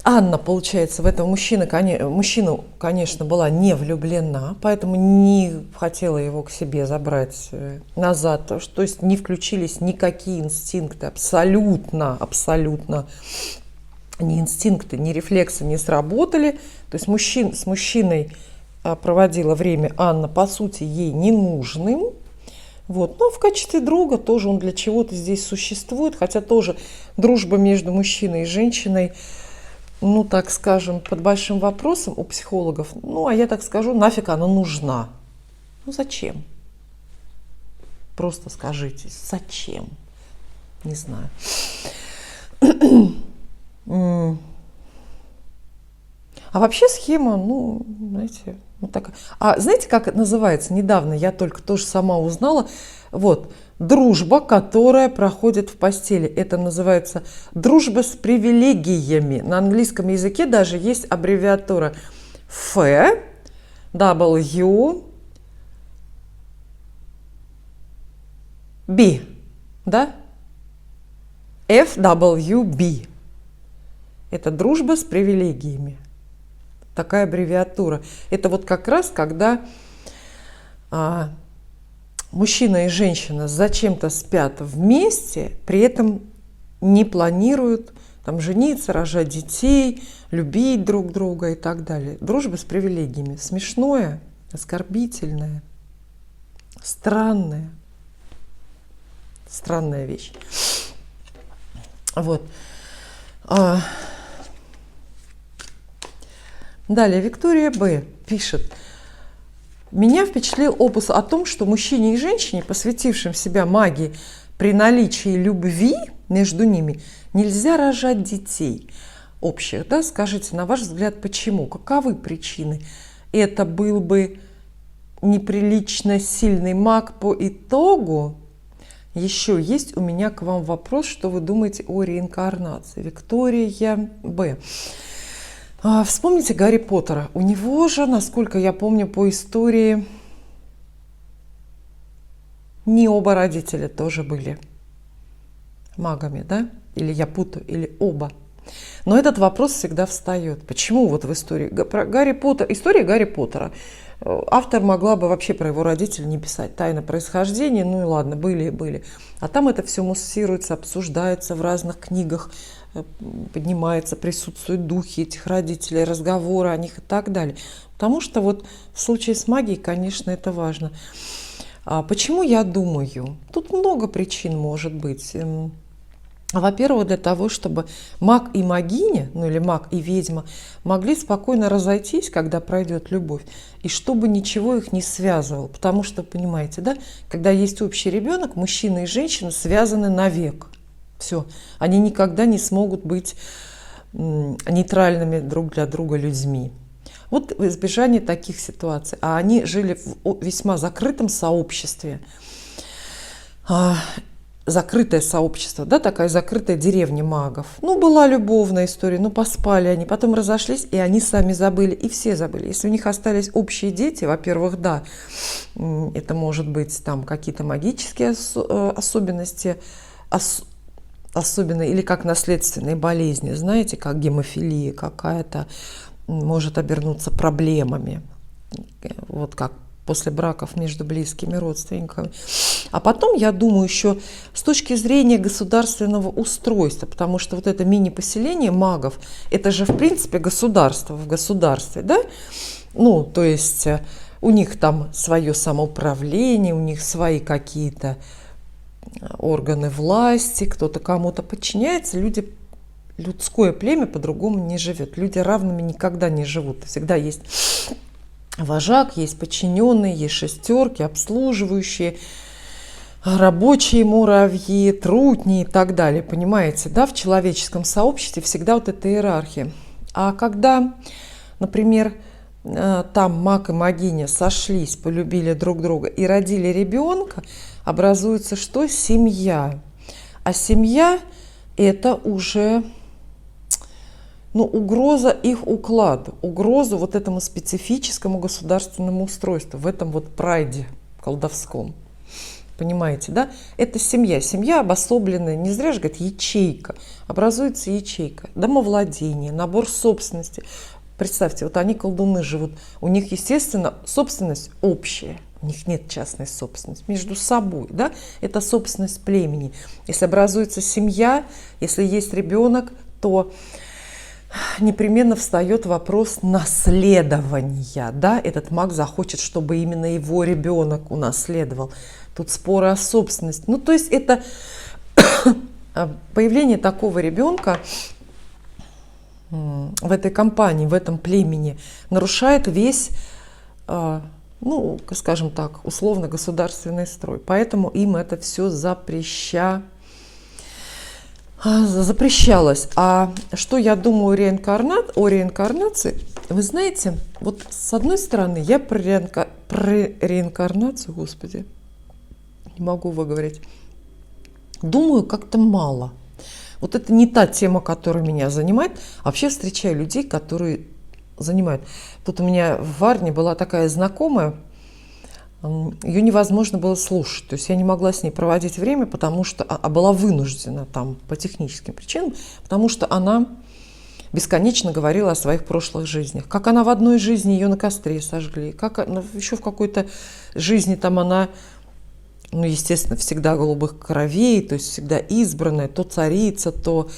Анна, получается, в этого мужчину, конечно, была не влюблена, поэтому не хотела его к себе забрать назад. То есть не включились никакие инстинкты, абсолютно ни инстинкты, ни рефлексы не сработали. То есть с мужчиной проводила время Анна, по сути, ей ненужным. Но в качестве друга тоже он для чего-то здесь существует, хотя тоже дружба между мужчиной и женщиной ну, так скажем, под большим вопросом у психологов. Ну, а я так скажу, нафиг она нужна? Ну, зачем? Просто скажите, зачем? Не знаю. А вообще схема, ну, знаете, вот такая. А знаете, как это называется? Недавно я только тоже сама узнала. Вот, дружба, которая проходит в постели. Это называется дружба с привилегиями. На английском языке даже есть аббревиатура F, W, B, да? FWB. Это дружба с привилегиями. Такая аббревиатура. Это вот как раз, когда мужчина и женщина зачем-то спят вместе, при этом не планируют там жениться, рожать детей, любить друг друга и так далее. Дружба с привилегиями. Смешное, оскорбительное, странное. Странная вещь. Вот. Далее Виктория Б. пишет. Меня впечатлил опус о том, что мужчине и женщине, посвятившим себя магии, при наличии любви между ними нельзя рожать детей общих. Да? Скажите, на ваш взгляд, почему? Каковы причины? Это был бы неприлично сильный маг по итогу? Еще есть у меня к вам вопрос, что вы думаете о реинкарнации. Виктория Б. Вспомните Гарри Поттера. У него же, насколько я помню по истории, не оба родителя тоже были магами, да? Или я путаю, или оба. Но этот вопрос всегда встает. Почему вот в истории про Гарри Поттера, история Гарри Поттера, автор могла бы вообще про его родителей не писать. Тайна происхождения, ну и ладно, были и были. А там это все муссируется, обсуждается в разных книгах, поднимается, присутствуют духи этих родителей, разговоры о них и так далее. Потому что вот в случае с магией, конечно, это важно. Почему я думаю? Тут много причин может быть. Во-первых, для того, чтобы маг и магиня, ну или маг и ведьма, могли спокойно разойтись, когда пройдет любовь, и чтобы ничего их не связывало. Потому что, понимаете, да, когда есть общий ребенок, мужчина и женщина связаны навек. Все, они никогда не смогут быть нейтральными друг для друга людьми. Вот в избежание таких ситуаций. А они жили в весьма закрытом сообществе. Закрытое сообщество, да, такая закрытая деревня магов. Ну, была любовная история, ну, поспали они, потом разошлись, и они сами забыли, и все забыли. Если у них остались общие дети, во-первых, да, это может быть там какие-то магические особенности, особенно, или как наследственные болезни, знаете, как гемофилия какая-то может обернуться проблемами, вот как после браков между близкими родственниками. А потом, я думаю, еще с точки зрения государственного устройства, потому что вот это мини-поселение магов, это же, в принципе, государство в государстве, да? Ну, то есть у них там свое самоуправление, у них свои какие-то органы власти, кто-то кому-то подчиняется, людское племя по-другому не живет. Люди равными никогда не живут. Всегда есть вожак, есть подчиненные, есть шестерки, обслуживающие, рабочие муравьи, трутни и так далее. Понимаете, да, в человеческом сообществе всегда вот эта иерархия. А когда, например, там маг и магиня сошлись, полюбили друг друга и родили ребенка, образуется что? Семья. А семья – это уже угроза их укладу, угроза вот этому специфическому государственному устройству, в этом вот прайде колдовском. Понимаете, да? Это семья. Семья обособленная, не зря же говорят, ячейка. Образуется ячейка, домовладение, набор собственности. Представьте, вот они, колдуны, живут. У них, естественно, собственность общая. У них нет частной собственности. Между собой, да? Это собственность племени. Если образуется семья, если есть ребенок, то непременно встает вопрос наследования. Да? Этот маг захочет, чтобы именно его ребенок унаследовал. Тут споры о собственности. Ну, то есть это появление такого ребенка в этой компании, в этом племени нарушает весь, ну, скажем так, условно-государственный строй. Поэтому им это все запрещалось. А что я думаю о реинкарнации? Вы знаете, вот с одной стороны, я про реинкарнацию, господи, не могу выговорить, думаю как-то мало. Вот это не та тема, которая меня занимает. Вообще встречаю людей, которые занимают. Тут у меня в Варне была такая знакомая, ее невозможно было слушать. То есть я не могла с ней проводить время, потому что была вынуждена там по техническим причинам, потому что она бесконечно говорила о своих прошлых жизнях. Как она в одной жизни ее на костре сожгли, как она, еще в какой-то жизни там она, ну, естественно, всегда голубых кровей, то есть всегда избранная, то царица, то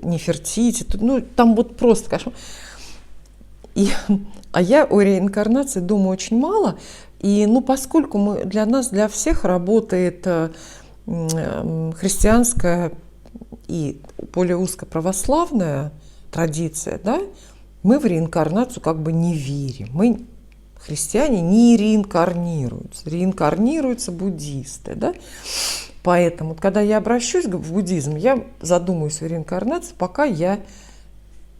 Нефертити, ну, там вот просто кошмар. А я о реинкарнации думаю очень мало. И, ну, поскольку для нас, для всех работает христианская и более узкоправославная традиция, да, мы в реинкарнацию как бы не верим. Мы, христиане, не реинкарнируются. Реинкарнируются буддисты, да. Поэтому, когда я обращусь в буддизм, я задумаюсь о реинкарнации, пока я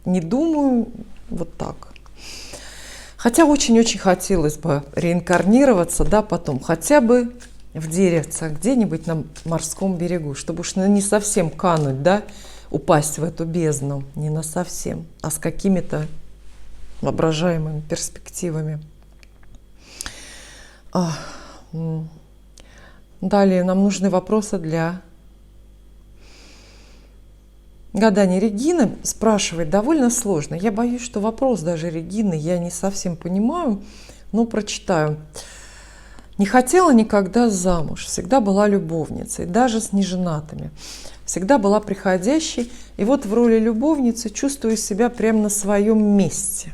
не думаю вот так. Хотя очень-очень хотелось бы реинкарнироваться, да, потом хотя бы в деревце, где-нибудь на морском берегу, чтобы уж не совсем кануть, да, упасть в эту бездну, не на совсем, а с какими-то воображаемыми перспективами. Далее нам нужны вопросы для гадания. Регина спрашивает довольно сложно. Я боюсь, что вопрос даже Регины я не совсем понимаю, но прочитаю. Не хотела никогда замуж, всегда была любовницей, даже с неженатыми. Всегда была приходящей, и вот в роли любовницы чувствую себя прямо на своем месте.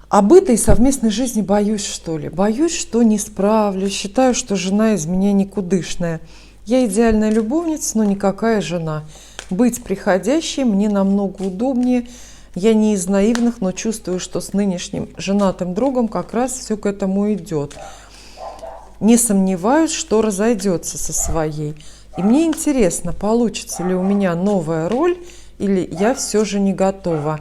А быта и совместной жизни боюсь, что ли? Боюсь, что не справлюсь, считаю, что жена из меня никудышная. Я идеальная любовница, но никакая жена. Быть приходящей мне намного удобнее. Я не из наивных, но чувствую, что с нынешним женатым другом как раз все к этому идет. Не сомневаюсь, что разойдется со своей. И мне интересно, получится ли у меня новая роль, или я все же не готова.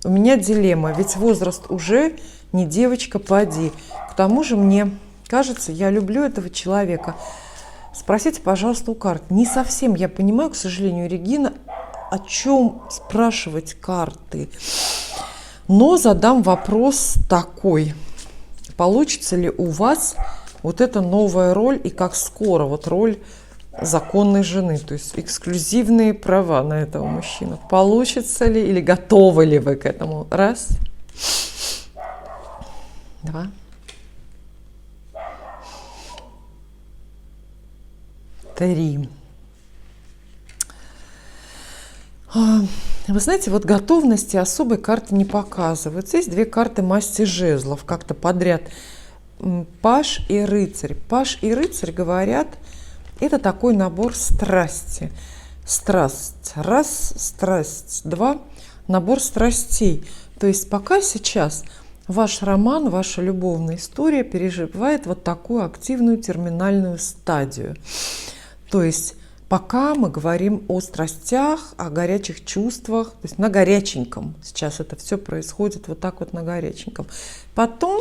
У меня дилемма, ведь возраст уже не девочка, поди. К тому же мне кажется, я люблю этого человека. Спросите, пожалуйста, у карт. Не совсем я понимаю, к сожалению, Регина, о чем спрашивать карты. Но задам вопрос такой. Получится ли у вас вот эта новая роль и как скоро вот роль законной жены, то есть эксклюзивные права на этого мужчину? Получится ли или готовы ли вы к этому? Раз. Два. Три. Вы знаете, вот готовности особой карты не показывают. Здесь две карты масти жезлов как-то подряд. Паж и рыцарь. Паж и рыцарь говорят, это такой набор страсти. Страсть. Раз, страсть. Два. Набор страстей. То есть пока сейчас ваш роман, ваша любовная история переживает вот такую активную терминальную стадию. То есть пока мы говорим о страстях, о горячих чувствах, то есть на горяченьком. Сейчас это все происходит вот так вот на горяченьком. Потом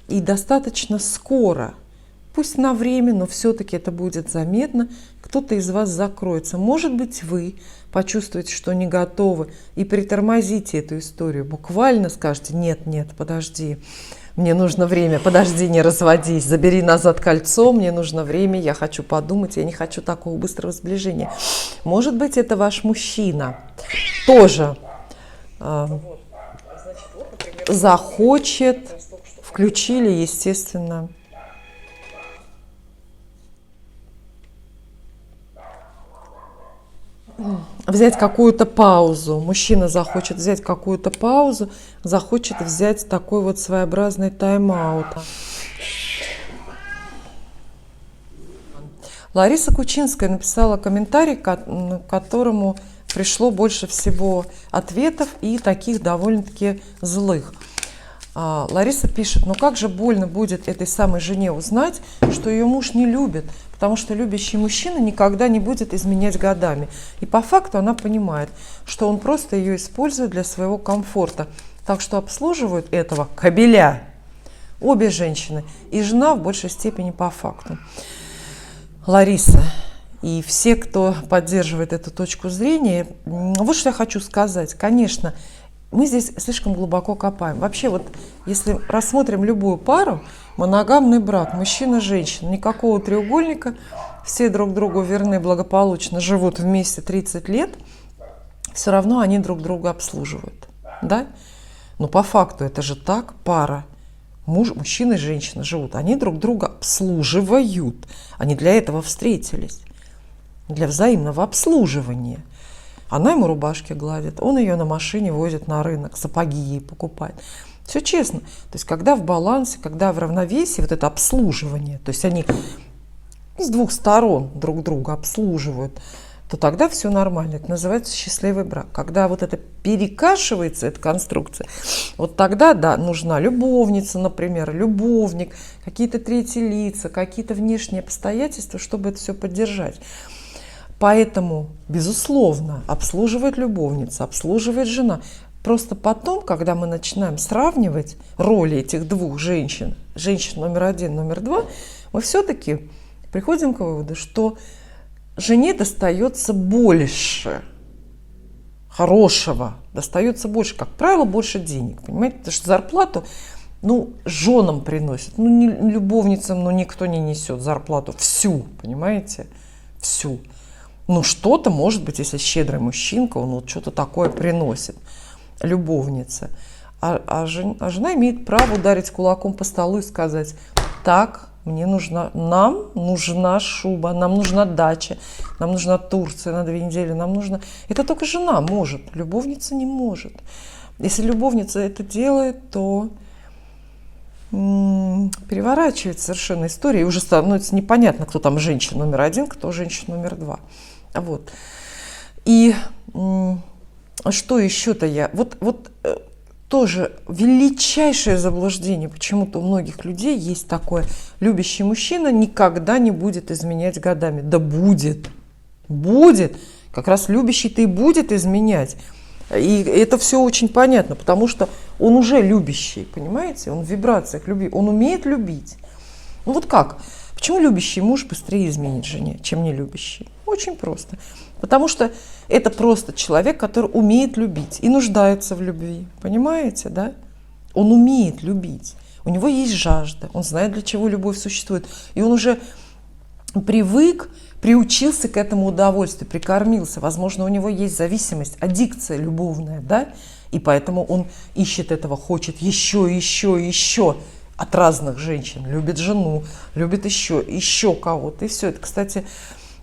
и достаточно скоро, пусть на время, но все-таки это будет заметно, кто-то из вас закроется. Может быть, вы почувствуете, что не готовы, и притормозите эту историю. Буквально скажете: нет, нет, подожди, мне нужно время, подожди, не разводись, забери назад кольцо, мне нужно время, я хочу подумать, я не хочу такого быстрого сближения. Может быть, это ваш мужчина тоже захочет, включили, естественно, взять какую-то паузу. Мужчина захочет взять какую-то паузу, захочет взять такой вот своеобразный тайм-аут. Лариса Кучинская написала комментарий, к которому пришло больше всего ответов и таких довольно-таки злых. Лариса пишет: ну как же больно будет этой самой жене узнать, что ее муж не любит, потому что любящий мужчина никогда не будет изменять годами. И по факту она понимает, что он просто ее использует для своего комфорта. Так что обслуживают этого кобеля обе женщины, и жена в большей степени по факту. Лариса и все, кто поддерживает эту точку зрения, вот что я хочу сказать. Конечно, мы здесь слишком глубоко копаем. Вообще, вот если рассмотрим любую пару, моногамный брак, мужчина-женщина, никакого треугольника, все друг другу верны, благополучно живут вместе 30 лет, все равно они друг друга обслуживают. Да? Но по факту это же так, пара. Мужчина и женщина живут, они друг друга обслуживают. Они для этого встретились, для взаимного обслуживания. Она ему рубашки гладит, он ее на машине возит на рынок, сапоги ей покупает. Все честно. То есть когда в балансе, когда в равновесии, вот это обслуживание, то есть они с двух сторон друг друга обслуживают, то тогда все нормально. Это называется счастливый брак. Когда вот это перекашивается, эта конструкция, вот тогда, да, нужна любовница, например, любовник, какие-то третьи лица, какие-то внешние обстоятельства, чтобы это все поддержать. Поэтому, безусловно, обслуживает любовница, обслуживает жена. Просто потом, когда мы начинаем сравнивать роли этих двух женщин, женщин номер один, номер два, мы все-таки приходим к выводу, что жене достается больше хорошего, достается больше, как правило, больше денег, понимаете? Потому что зарплату, женам приносят, не любовницам, никто не несет зарплату всю, понимаете? Всю. Что-то, может быть, если щедрый мужчинка, он вот что-то такое приносит любовнице. А жена имеет право ударить кулаком по столу и сказать: так, нам нужна шуба, нам нужна дача, нам нужна Турция на 2 недели, нам нужно... Это только жена может, любовница не может. Если любовница это делает, то переворачивается совершенно история, и уже становится непонятно, кто там женщина номер один, кто женщина номер два. Вот. И что еще-то я... Вот тоже величайшее заблуждение. Почему-то у многих людей есть такое: любящий мужчина никогда не будет изменять годами. Да будет. Будет. Как раз любящий-то и будет изменять. И это все очень понятно, потому что он уже любящий, понимаете? Он в вибрациях любви. Он умеет любить. Вот как? Почему любящий муж быстрее изменит жене, чем не любящий? Очень просто. Потому что это просто человек, который умеет любить и нуждается в любви. Понимаете, да? Он умеет любить. У него есть жажда. Он знает, для чего любовь существует. И он уже приучился к этому удовольствию, прикормился. Возможно, у него есть зависимость, аддикция любовная, да? И поэтому он ищет этого, хочет еще от разных женщин. Любит жену, любит еще кого-то. И все это, кстати...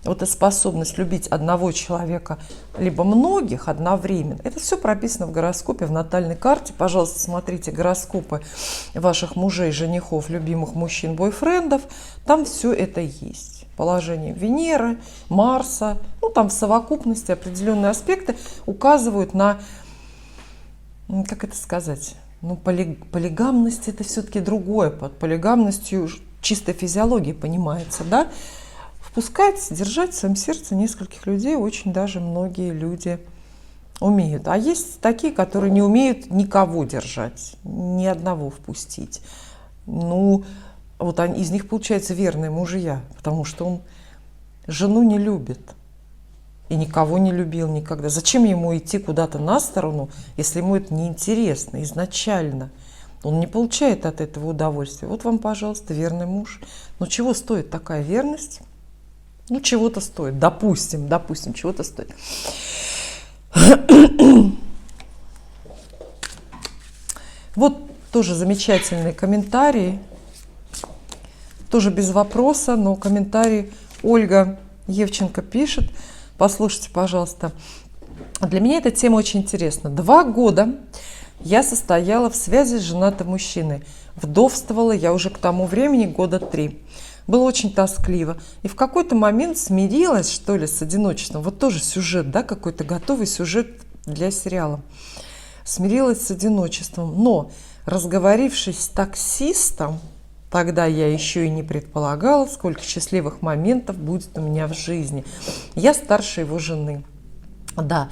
Вот эта способность любить одного человека, либо многих одновременно, это все прописано в гороскопе, в натальной карте. Пожалуйста, смотрите гороскопы ваших мужей, женихов, любимых мужчин, бойфрендов. Там все это есть. Положение Венеры, Марса, там в совокупности определенные аспекты указывают на, как это сказать, полигамность — это все-таки другое. Под полигамностью чистой физиологии понимается, да? Впускать, держать в своем сердце нескольких людей очень даже многие люди умеют. А есть такие, которые не умеют никого держать, ни одного впустить. Из них получаются верные мужья, потому что он жену не любит и никого не любил никогда. Зачем ему идти куда-то на сторону, если ему это неинтересно изначально? Он не получает от этого удовольствия. Вот вам, пожалуйста, верный муж. Чего стоит такая верность? Чего-то стоит. Допустим, чего-то стоит. Вот тоже замечательный комментарий. Тоже без вопроса, но комментарий Ольга Евченко пишет. Послушайте, пожалуйста. Для меня эта тема очень интересна. 2 года я состояла в связи с женатым мужчиной. Вдовствовала я уже к тому времени 3 года. Было очень тоскливо. И в какой-то момент смирилась, что ли, с одиночеством. Вот тоже сюжет, да, какой-то готовый сюжет для сериала. Смирилась с одиночеством. Но, разговорившись с таксистом, тогда я еще и не предполагала, сколько счастливых моментов будет у меня в жизни. Я старше его жены. Да,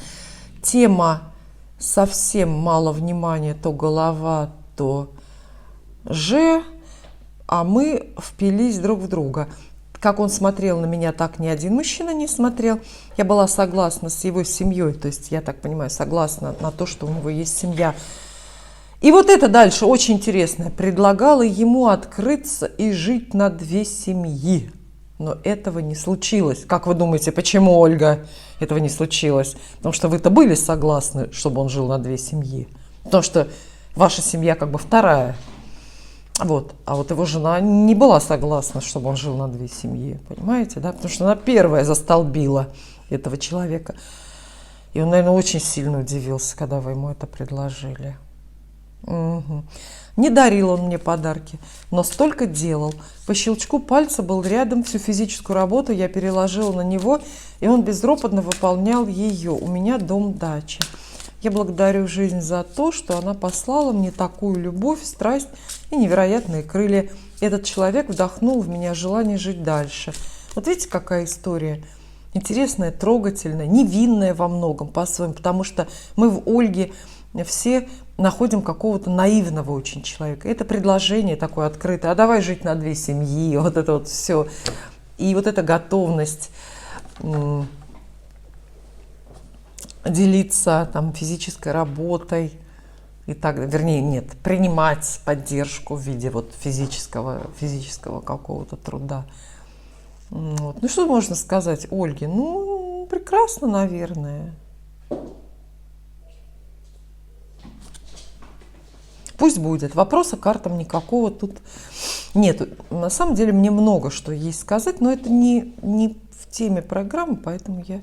тема совсем мало внимания, то голова, то же, а мы впились друг в друга. Как он смотрел на меня, так ни один мужчина не смотрел. Я была согласна с его семьей, то есть, я так понимаю, согласна на то, что у него есть семья. И вот это дальше очень интересно. Предлагала ему открыться и жить на 2 семьи. Но этого не случилось. Как вы думаете, почему, Ольга, этого не случилось? Потому что вы-то были согласны, чтобы он жил на 2 семьи. Потому что ваша семья как бы вторая. Вот. А вот его жена не была согласна, чтобы он жил на 2 семьи. Понимаете, да? Потому что она первая застолбила этого человека. И он, наверное, очень сильно удивился, когда вы ему это предложили. Угу. Не дарил он мне подарки, но столько делал. По щелчку пальца был рядом, всю физическую работу я переложила на него, и он безропотно выполнял ее. У меня дом-дача. Я благодарю жизнь за то, что она послала мне такую любовь, страсть и невероятные крылья. Этот человек вдохнул в меня желание жить дальше. Вот видите, какая история? Интересная, трогательная, невинная во многом по-своему, потому что мы в Ольге все находим какого-то наивного очень человека. Это предложение такое открытое: а давай жить на 2 семьи, вот это вот все. И вот эта готовность делиться там физической работой и так, вернее, нет, принимать поддержку в виде вот физического какого-то труда. Вот. Ну что можно сказать Ольге? Ну, прекрасно, наверное. Пусть будет. Вопроса к картам никакого тут нету. На самом деле мне много что есть сказать, но это не в теме программы, поэтому я,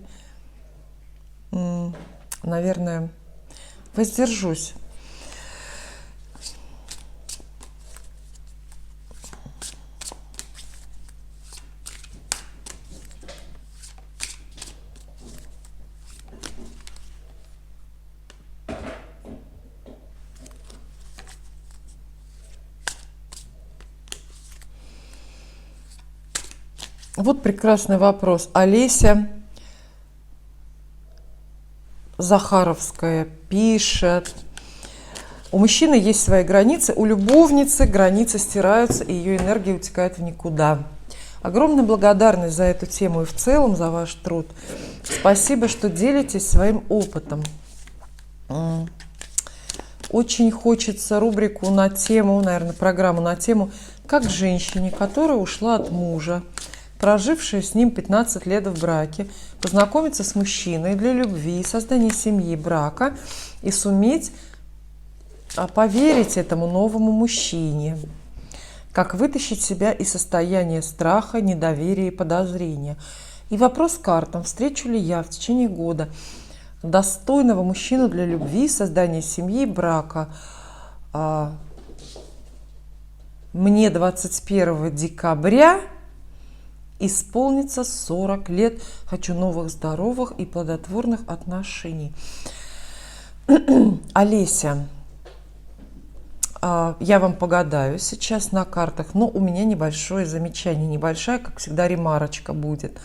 наверное, воздержусь. Вот прекрасный вопрос. Олеся Захаровская пишет: у мужчины есть свои границы, у любовницы границы стираются, и ее энергия утекает в никуда. Огромная благодарность за эту тему и в целом за ваш труд. Спасибо, что делитесь своим опытом. Очень хочется рубрику на тему, наверное, программу на тему «Как женщине, которая ушла от мужа, прожившая с ним 15 лет в браке, познакомиться с мужчиной для любви, создания семьи, брака и суметь поверить этому новому мужчине. Как вытащить себя из состояния страха, недоверия и подозрения». И вопрос картам: встречу ли я в течение года достойного мужчину для любви, создания семьи, брака. Мне 21 декабря исполнится 40 лет. Хочу новых, здоровых и плодотворных отношений. Олеся, я вам погадаю сейчас на картах, но у меня небольшое замечание, небольшая, как всегда, ремарочка будет.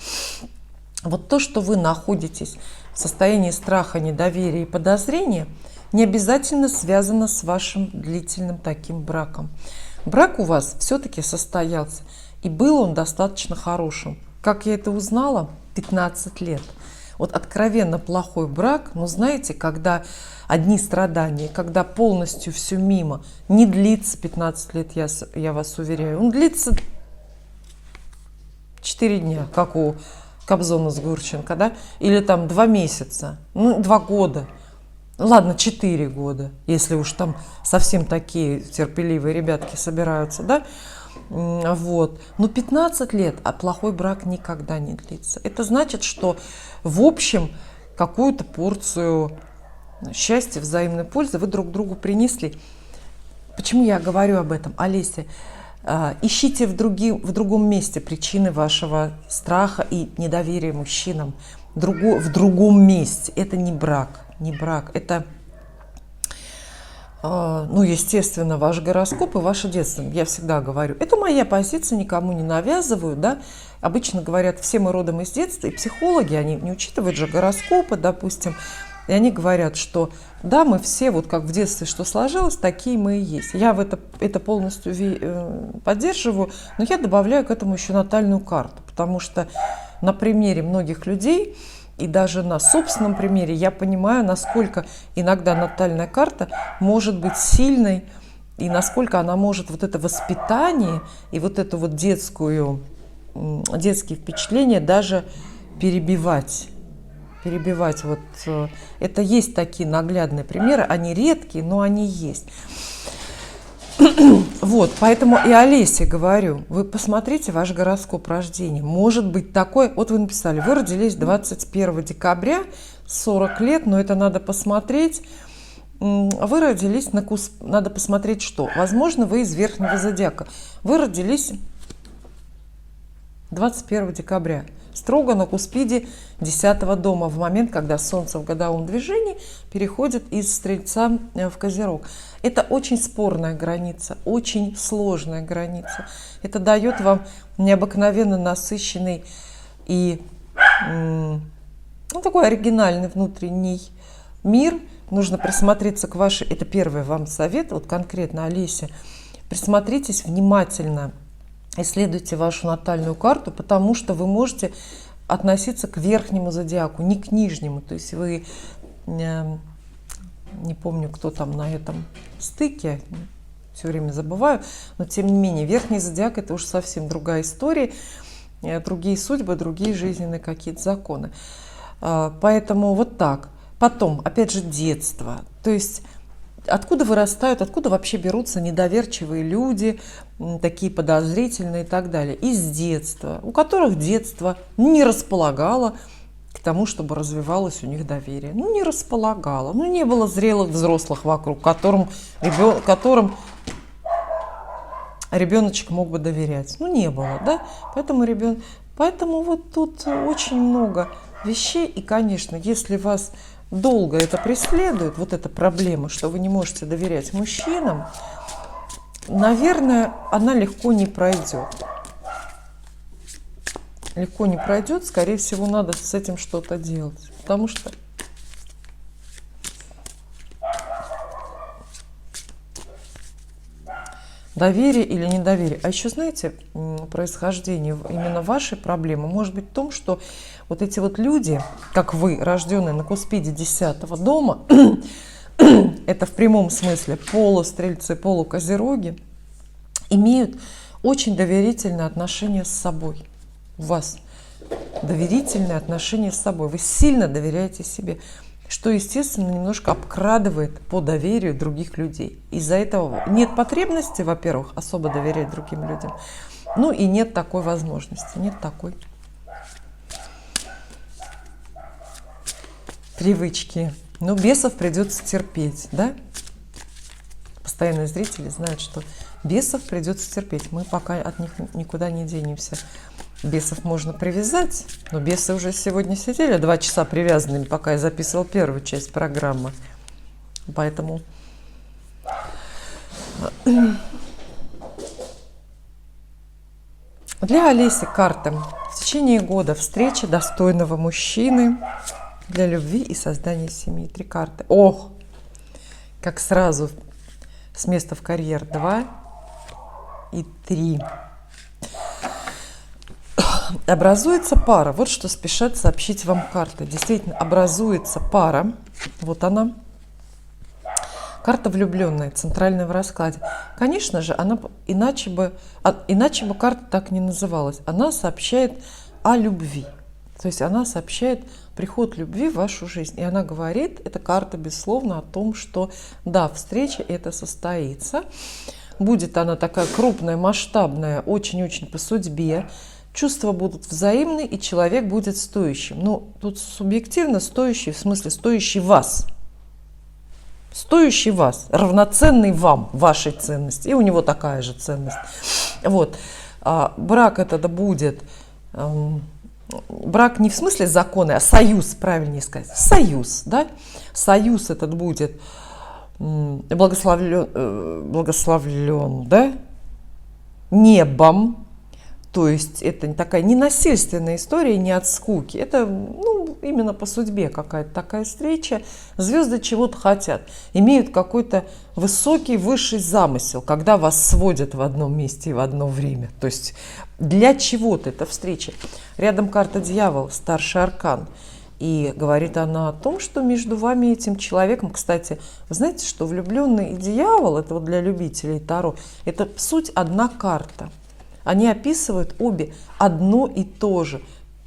Вот то, что вы находитесь в состоянии страха, недоверия и подозрения, не обязательно связано с вашим длительным таким браком. Брак у вас все-таки состоялся, и был он достаточно хорошим. Как я это узнала? 15 лет. Вот откровенно плохой брак, но знаете, когда одни страдания, когда полностью все мимо, не длится 15 лет, я вас уверяю. Он длится 4 дня, как у Кобзона с Гурченко, да? Или там 2 месяца, 2 года. Ладно, 4 года, если уж там совсем такие терпеливые ребятки собираются, да? Вот. Но 15 лет, а плохой брак никогда не длится. Это значит, что в общем какую-то порцию счастья, взаимной пользы вы друг другу принесли. Почему я говорю об этом, Олеся? Ищите в другом месте причины вашего страха и недоверия мужчинам. В другом месте. Это не брак. Не брак. Это, ну, естественно, ваш гороскоп и ваше детство. Я всегда говорю, это моя позиция, никому не навязываю, да. Обычно говорят, все мы родом из детства, и психологи, они не учитывают же гороскопы, допустим, и они говорят, что да, мы все, вот как в детстве что сложилось, такие мы и есть. Я это полностью поддерживаю, но я добавляю к этому еще натальную карту, потому что на примере многих людей и даже на собственном примере я понимаю, насколько иногда натальная карта может быть сильной, и насколько она может вот это воспитание и вот эту вот детские впечатления даже перебивать. Вот это есть такие наглядные примеры, они редкие, но они есть. Вот, поэтому и Олесе говорю, вы посмотрите ваш гороскоп рождения. Может быть такой, вот вы написали, вы родились 21 декабря, 40 лет, но это надо посмотреть. Вы родились надо посмотреть что. Возможно, вы из верхнего зодиака. Вы родились 21 декабря. Строго на куспиде 10-го дома, в момент, когда Солнце в годовом движении переходит из Стрельца в Козерог. Это очень спорная граница, очень сложная граница. Это дает вам необыкновенно насыщенный и такой оригинальный внутренний мир. Нужно присмотреться к вашей, это первый вам совет, вот конкретно Олесе, присмотритесь внимательно. Исследуйте вашу натальную карту, потому что вы можете относиться к верхнему зодиаку, не к нижнему. То есть вы, не помню, кто там на этом стыке, все время забываю, но тем не менее, верхний зодиак — это уже совсем другая история, другие судьбы, другие жизненные какие-то законы. Поэтому вот так. Потом, опять же, детство. То есть откуда вырастают, откуда вообще берутся недоверчивые люди, такие подозрительные и так далее? Из детства, у которых детство не располагало к тому, чтобы развивалось у них доверие. Ну, не располагало, ну, не было зрелых взрослых вокруг, которым ребеночек мог бы доверять. Ну, не было, да? Поэтому вот тут очень много вещей, и, конечно, если вас долго это преследует, вот эта проблема, что вы не можете доверять мужчинам, наверное, она легко не пройдет. Легко не пройдет, скорее всего, надо с этим что-то делать. Потому что доверие или недоверие. А еще, знаете, происхождение именно вашей проблемы может быть в том, что вот эти вот люди, как вы, рожденные на куспиде 10-го дома, это в прямом смысле полустрельцы, полукозероги, имеют очень доверительные отношения с собой. У вас доверительные отношения с собой. Вы сильно доверяете себе, что, естественно, немножко обкрадывает по доверию других людей. Из-за этого нет потребности, во-первых, особо доверять другим людям, ну и нет такой возможности, нет такой привычки. Ну, бесов придется терпеть, да? Постоянные зрители знают, что бесов придется терпеть. Мы пока от них никуда не денемся. Бесов можно привязать, но бесы уже сегодня сидели 2 часа привязанными, пока я записывал первую часть программы. Поэтому для Олеси карты в течение года встреча достойного мужчины для любви и создания семьи. 3 карты. Ох, как сразу с места в карьер 2 и 3. Образуется пара. Вот что спешат сообщить вам карты. Действительно, образуется пара. Вот она. Карта влюбленная, центральная в раскладе. Конечно же, она иначе бы карта так не называлась. Она сообщает о любви. То есть она сообщает приход любви в вашу жизнь. И она говорит, эта карта, безусловно, о том, что да, встреча эта состоится. Будет она такая крупная, масштабная, очень-очень по судьбе. Чувства будут взаимны, и человек будет стоящим. Ну, тут субъективно стоящий, в смысле стоящий вас. стоящий вас, равноценный вам, вашей ценности. И у него такая же ценность. Вот. Брак этот будет, брак не в смысле законы, а союз, правильнее сказать. Союз, да? Союз этот будет благословлен, да? Небом. То есть это такая ненасильственная история, не от скуки. Это именно по судьбе какая-то такая встреча. Звезды чего-то хотят, имеют какой-то высокий, высший замысел, когда вас сводят в одном месте и в одно время. То есть для чего-то эта встреча. Рядом карта дьявол, старший аркан. И говорит она о том, что между вами и этим человеком, кстати, вы знаете, что влюбленный и дьявол, это вот для любителей Таро, это суть одна карта. Они описывают обе одно и то же.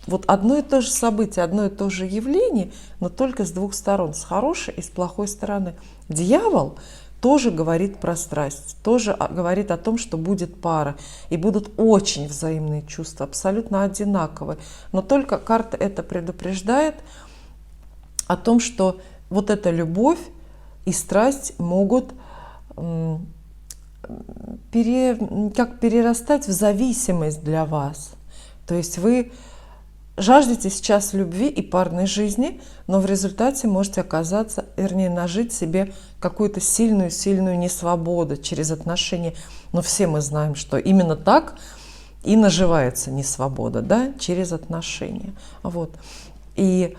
Вот одно и то же событие, одно и то же явление, но только с двух сторон, с хорошей и с плохой стороны. Дьявол тоже говорит про страсть, тоже говорит о том, что будет пара, и будут очень взаимные чувства, абсолютно одинаковые. Но только карта это предупреждает о том, что вот эта любовь и страсть могут перерастать в зависимость для вас. То есть вы жаждете сейчас любви и парной жизни, но в результате можете оказаться, вернее, нажить себе какую-то сильную несвободу через отношения. Но все мы знаем, что именно так и наживается несвобода, да, через отношения. Вот. И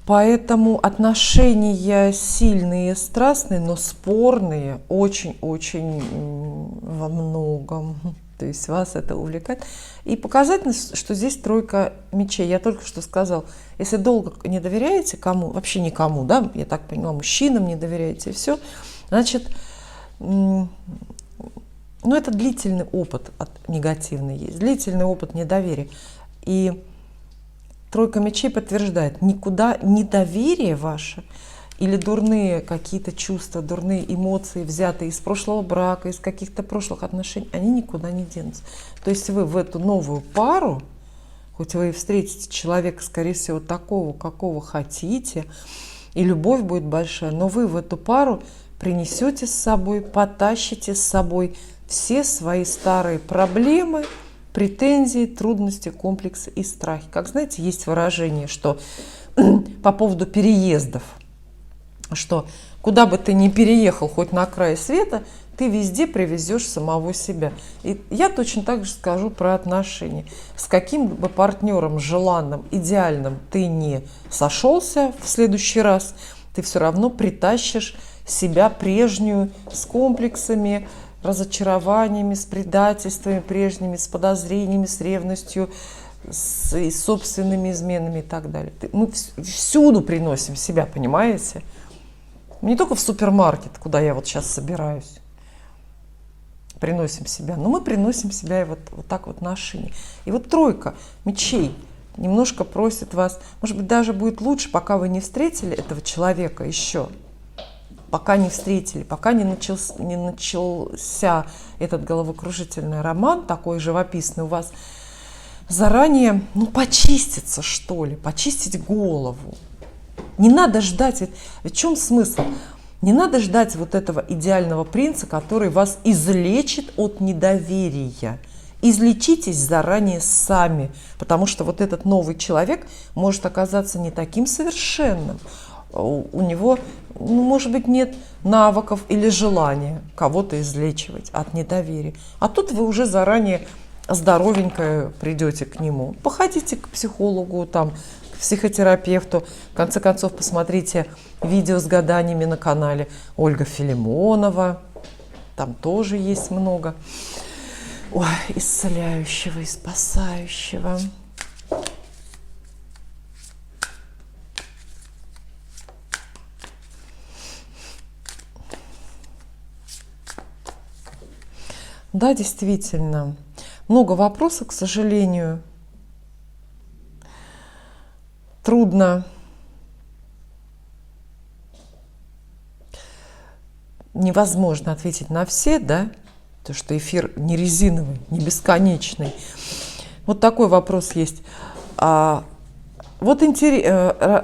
поэтому отношения сильные, страстные, но спорные очень-очень во многом. То есть вас это увлекает. И показательно, что здесь тройка мечей. Я только что сказал, если долго не доверяете кому, вообще никому, да, я так поняла, мужчинам не доверяете, и все, значит, это длительный опыт негативный есть, длительный опыт недоверия. И тройка мечей подтверждает, никуда недоверие ваше или дурные какие-то чувства, дурные эмоции, взятые из прошлого брака, из каких-то прошлых отношений, они никуда не денутся. То есть вы в эту новую пару, хоть вы и встретите человека, скорее всего, такого, какого хотите, и любовь будет большая, но вы в эту пару принесете с собой, потащите с собой все свои старые проблемы, претензии, трудности, комплексы и страхи. Как знаете, есть выражение, что по поводу переездов, что куда бы ты ни переехал, хоть на край света, ты везде привезешь самого себя. И я точно так же скажу про отношения. С каким бы партнером желанным, идеальным ты не сошелся в следующий раз, ты все равно притащишь себя прежнюю с комплексами, разочарованиями, с предательствами прежними, с подозрениями, с ревностью, с собственными изменами и так далее. Мы всюду приносим себя, понимаете? Не только в супермаркет, куда я вот сейчас собираюсь, приносим себя, но мы приносим себя и вот так вот на шине. И вот тройка мечей немножко просит вас, может быть, даже будет лучше, пока вы не встретили этого человека еще, пока не встретили, пока не начался этот головокружительный роман, такой живописный у вас, заранее, почиститься, что ли, почистить голову. Не надо ждать, в чем смысл? Не надо ждать вот этого идеального принца, который вас излечит от недоверия. Излечитесь заранее сами, потому что вот этот новый человек может оказаться не таким совершенным. У него, может быть, нет навыков или желания кого-то излечивать от недоверия. А тут вы уже заранее здоровенькое придете к нему. Походите к психологу, к психотерапевту. В конце концов, посмотрите видео с гаданиями на канале Ольга Филимонова. Там тоже есть много исцеляющего и спасающего. Да, действительно, много вопросов, к сожалению. Трудно, невозможно ответить на все, да, потому что эфир не резиновый, не бесконечный. Вот такой вопрос есть. Вот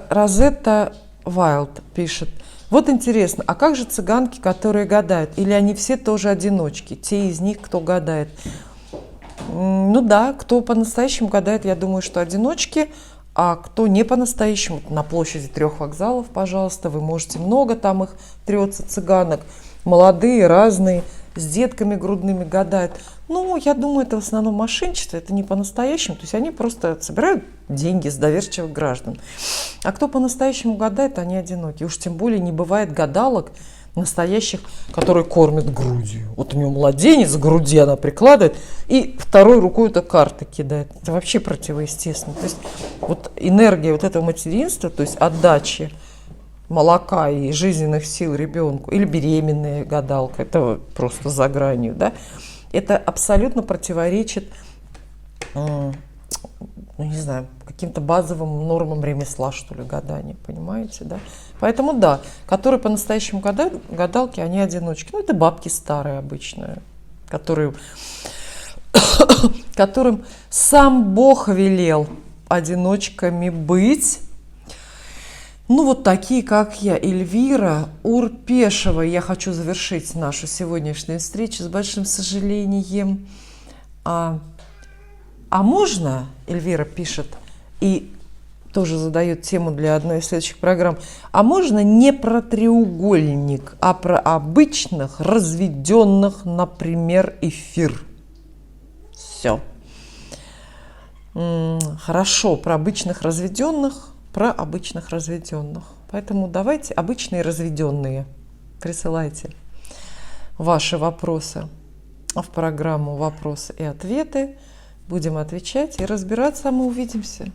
Розетта Вайлд пишет: Вот интересно, а как же цыганки, которые гадают? Или они все тоже одиночки? Те из них, кто гадает? Ну да, кто по-настоящему гадает, я думаю, что одиночки. А кто не по-настоящему, на площади 3 вокзалов, пожалуйста, вы можете, много там их трется цыганок, молодые, разные, с детками грудными гадают. Ну, я думаю, это в основном мошенничество, это не по-настоящему, то есть они просто собирают деньги с доверчивых граждан. А кто по-настоящему гадает, они одиноки. Уж тем более не бывает гадалок настоящих, которые кормят грудью. Вот у нее младенец к груди она прикладывает и второй рукой эту карты кидает. Это вообще противоестественно. То есть вот энергия вот этого материнства, то есть отдачи молока и жизненных сил ребенку, или беременная гадалка, это просто за гранью, да, это абсолютно противоречит, ну, не знаю, каким-то базовым нормам ремесла, что ли, гадания, понимаете, да? Поэтому, да, которые по-настоящему гадают, гадалки, они одиночки. Ну, это бабки старые обычные, которым сам Бог велел одиночками быть. Ну, вот такие, как я, Эльвира Урпешева. Я хочу завершить нашу сегодняшнюю встречу с большим сожалением. А можно, Эльвира пишет, и тоже задает тему для одной из следующих программ, а можно не про треугольник, а про обычных разведенных, например, эфир? Все. Хорошо, про обычных разведенных. Поэтому давайте обычные разведенные. Присылайте ваши вопросы в программу «Вопросы и ответы». Будем отвечать и разбираться, а мы увидимся.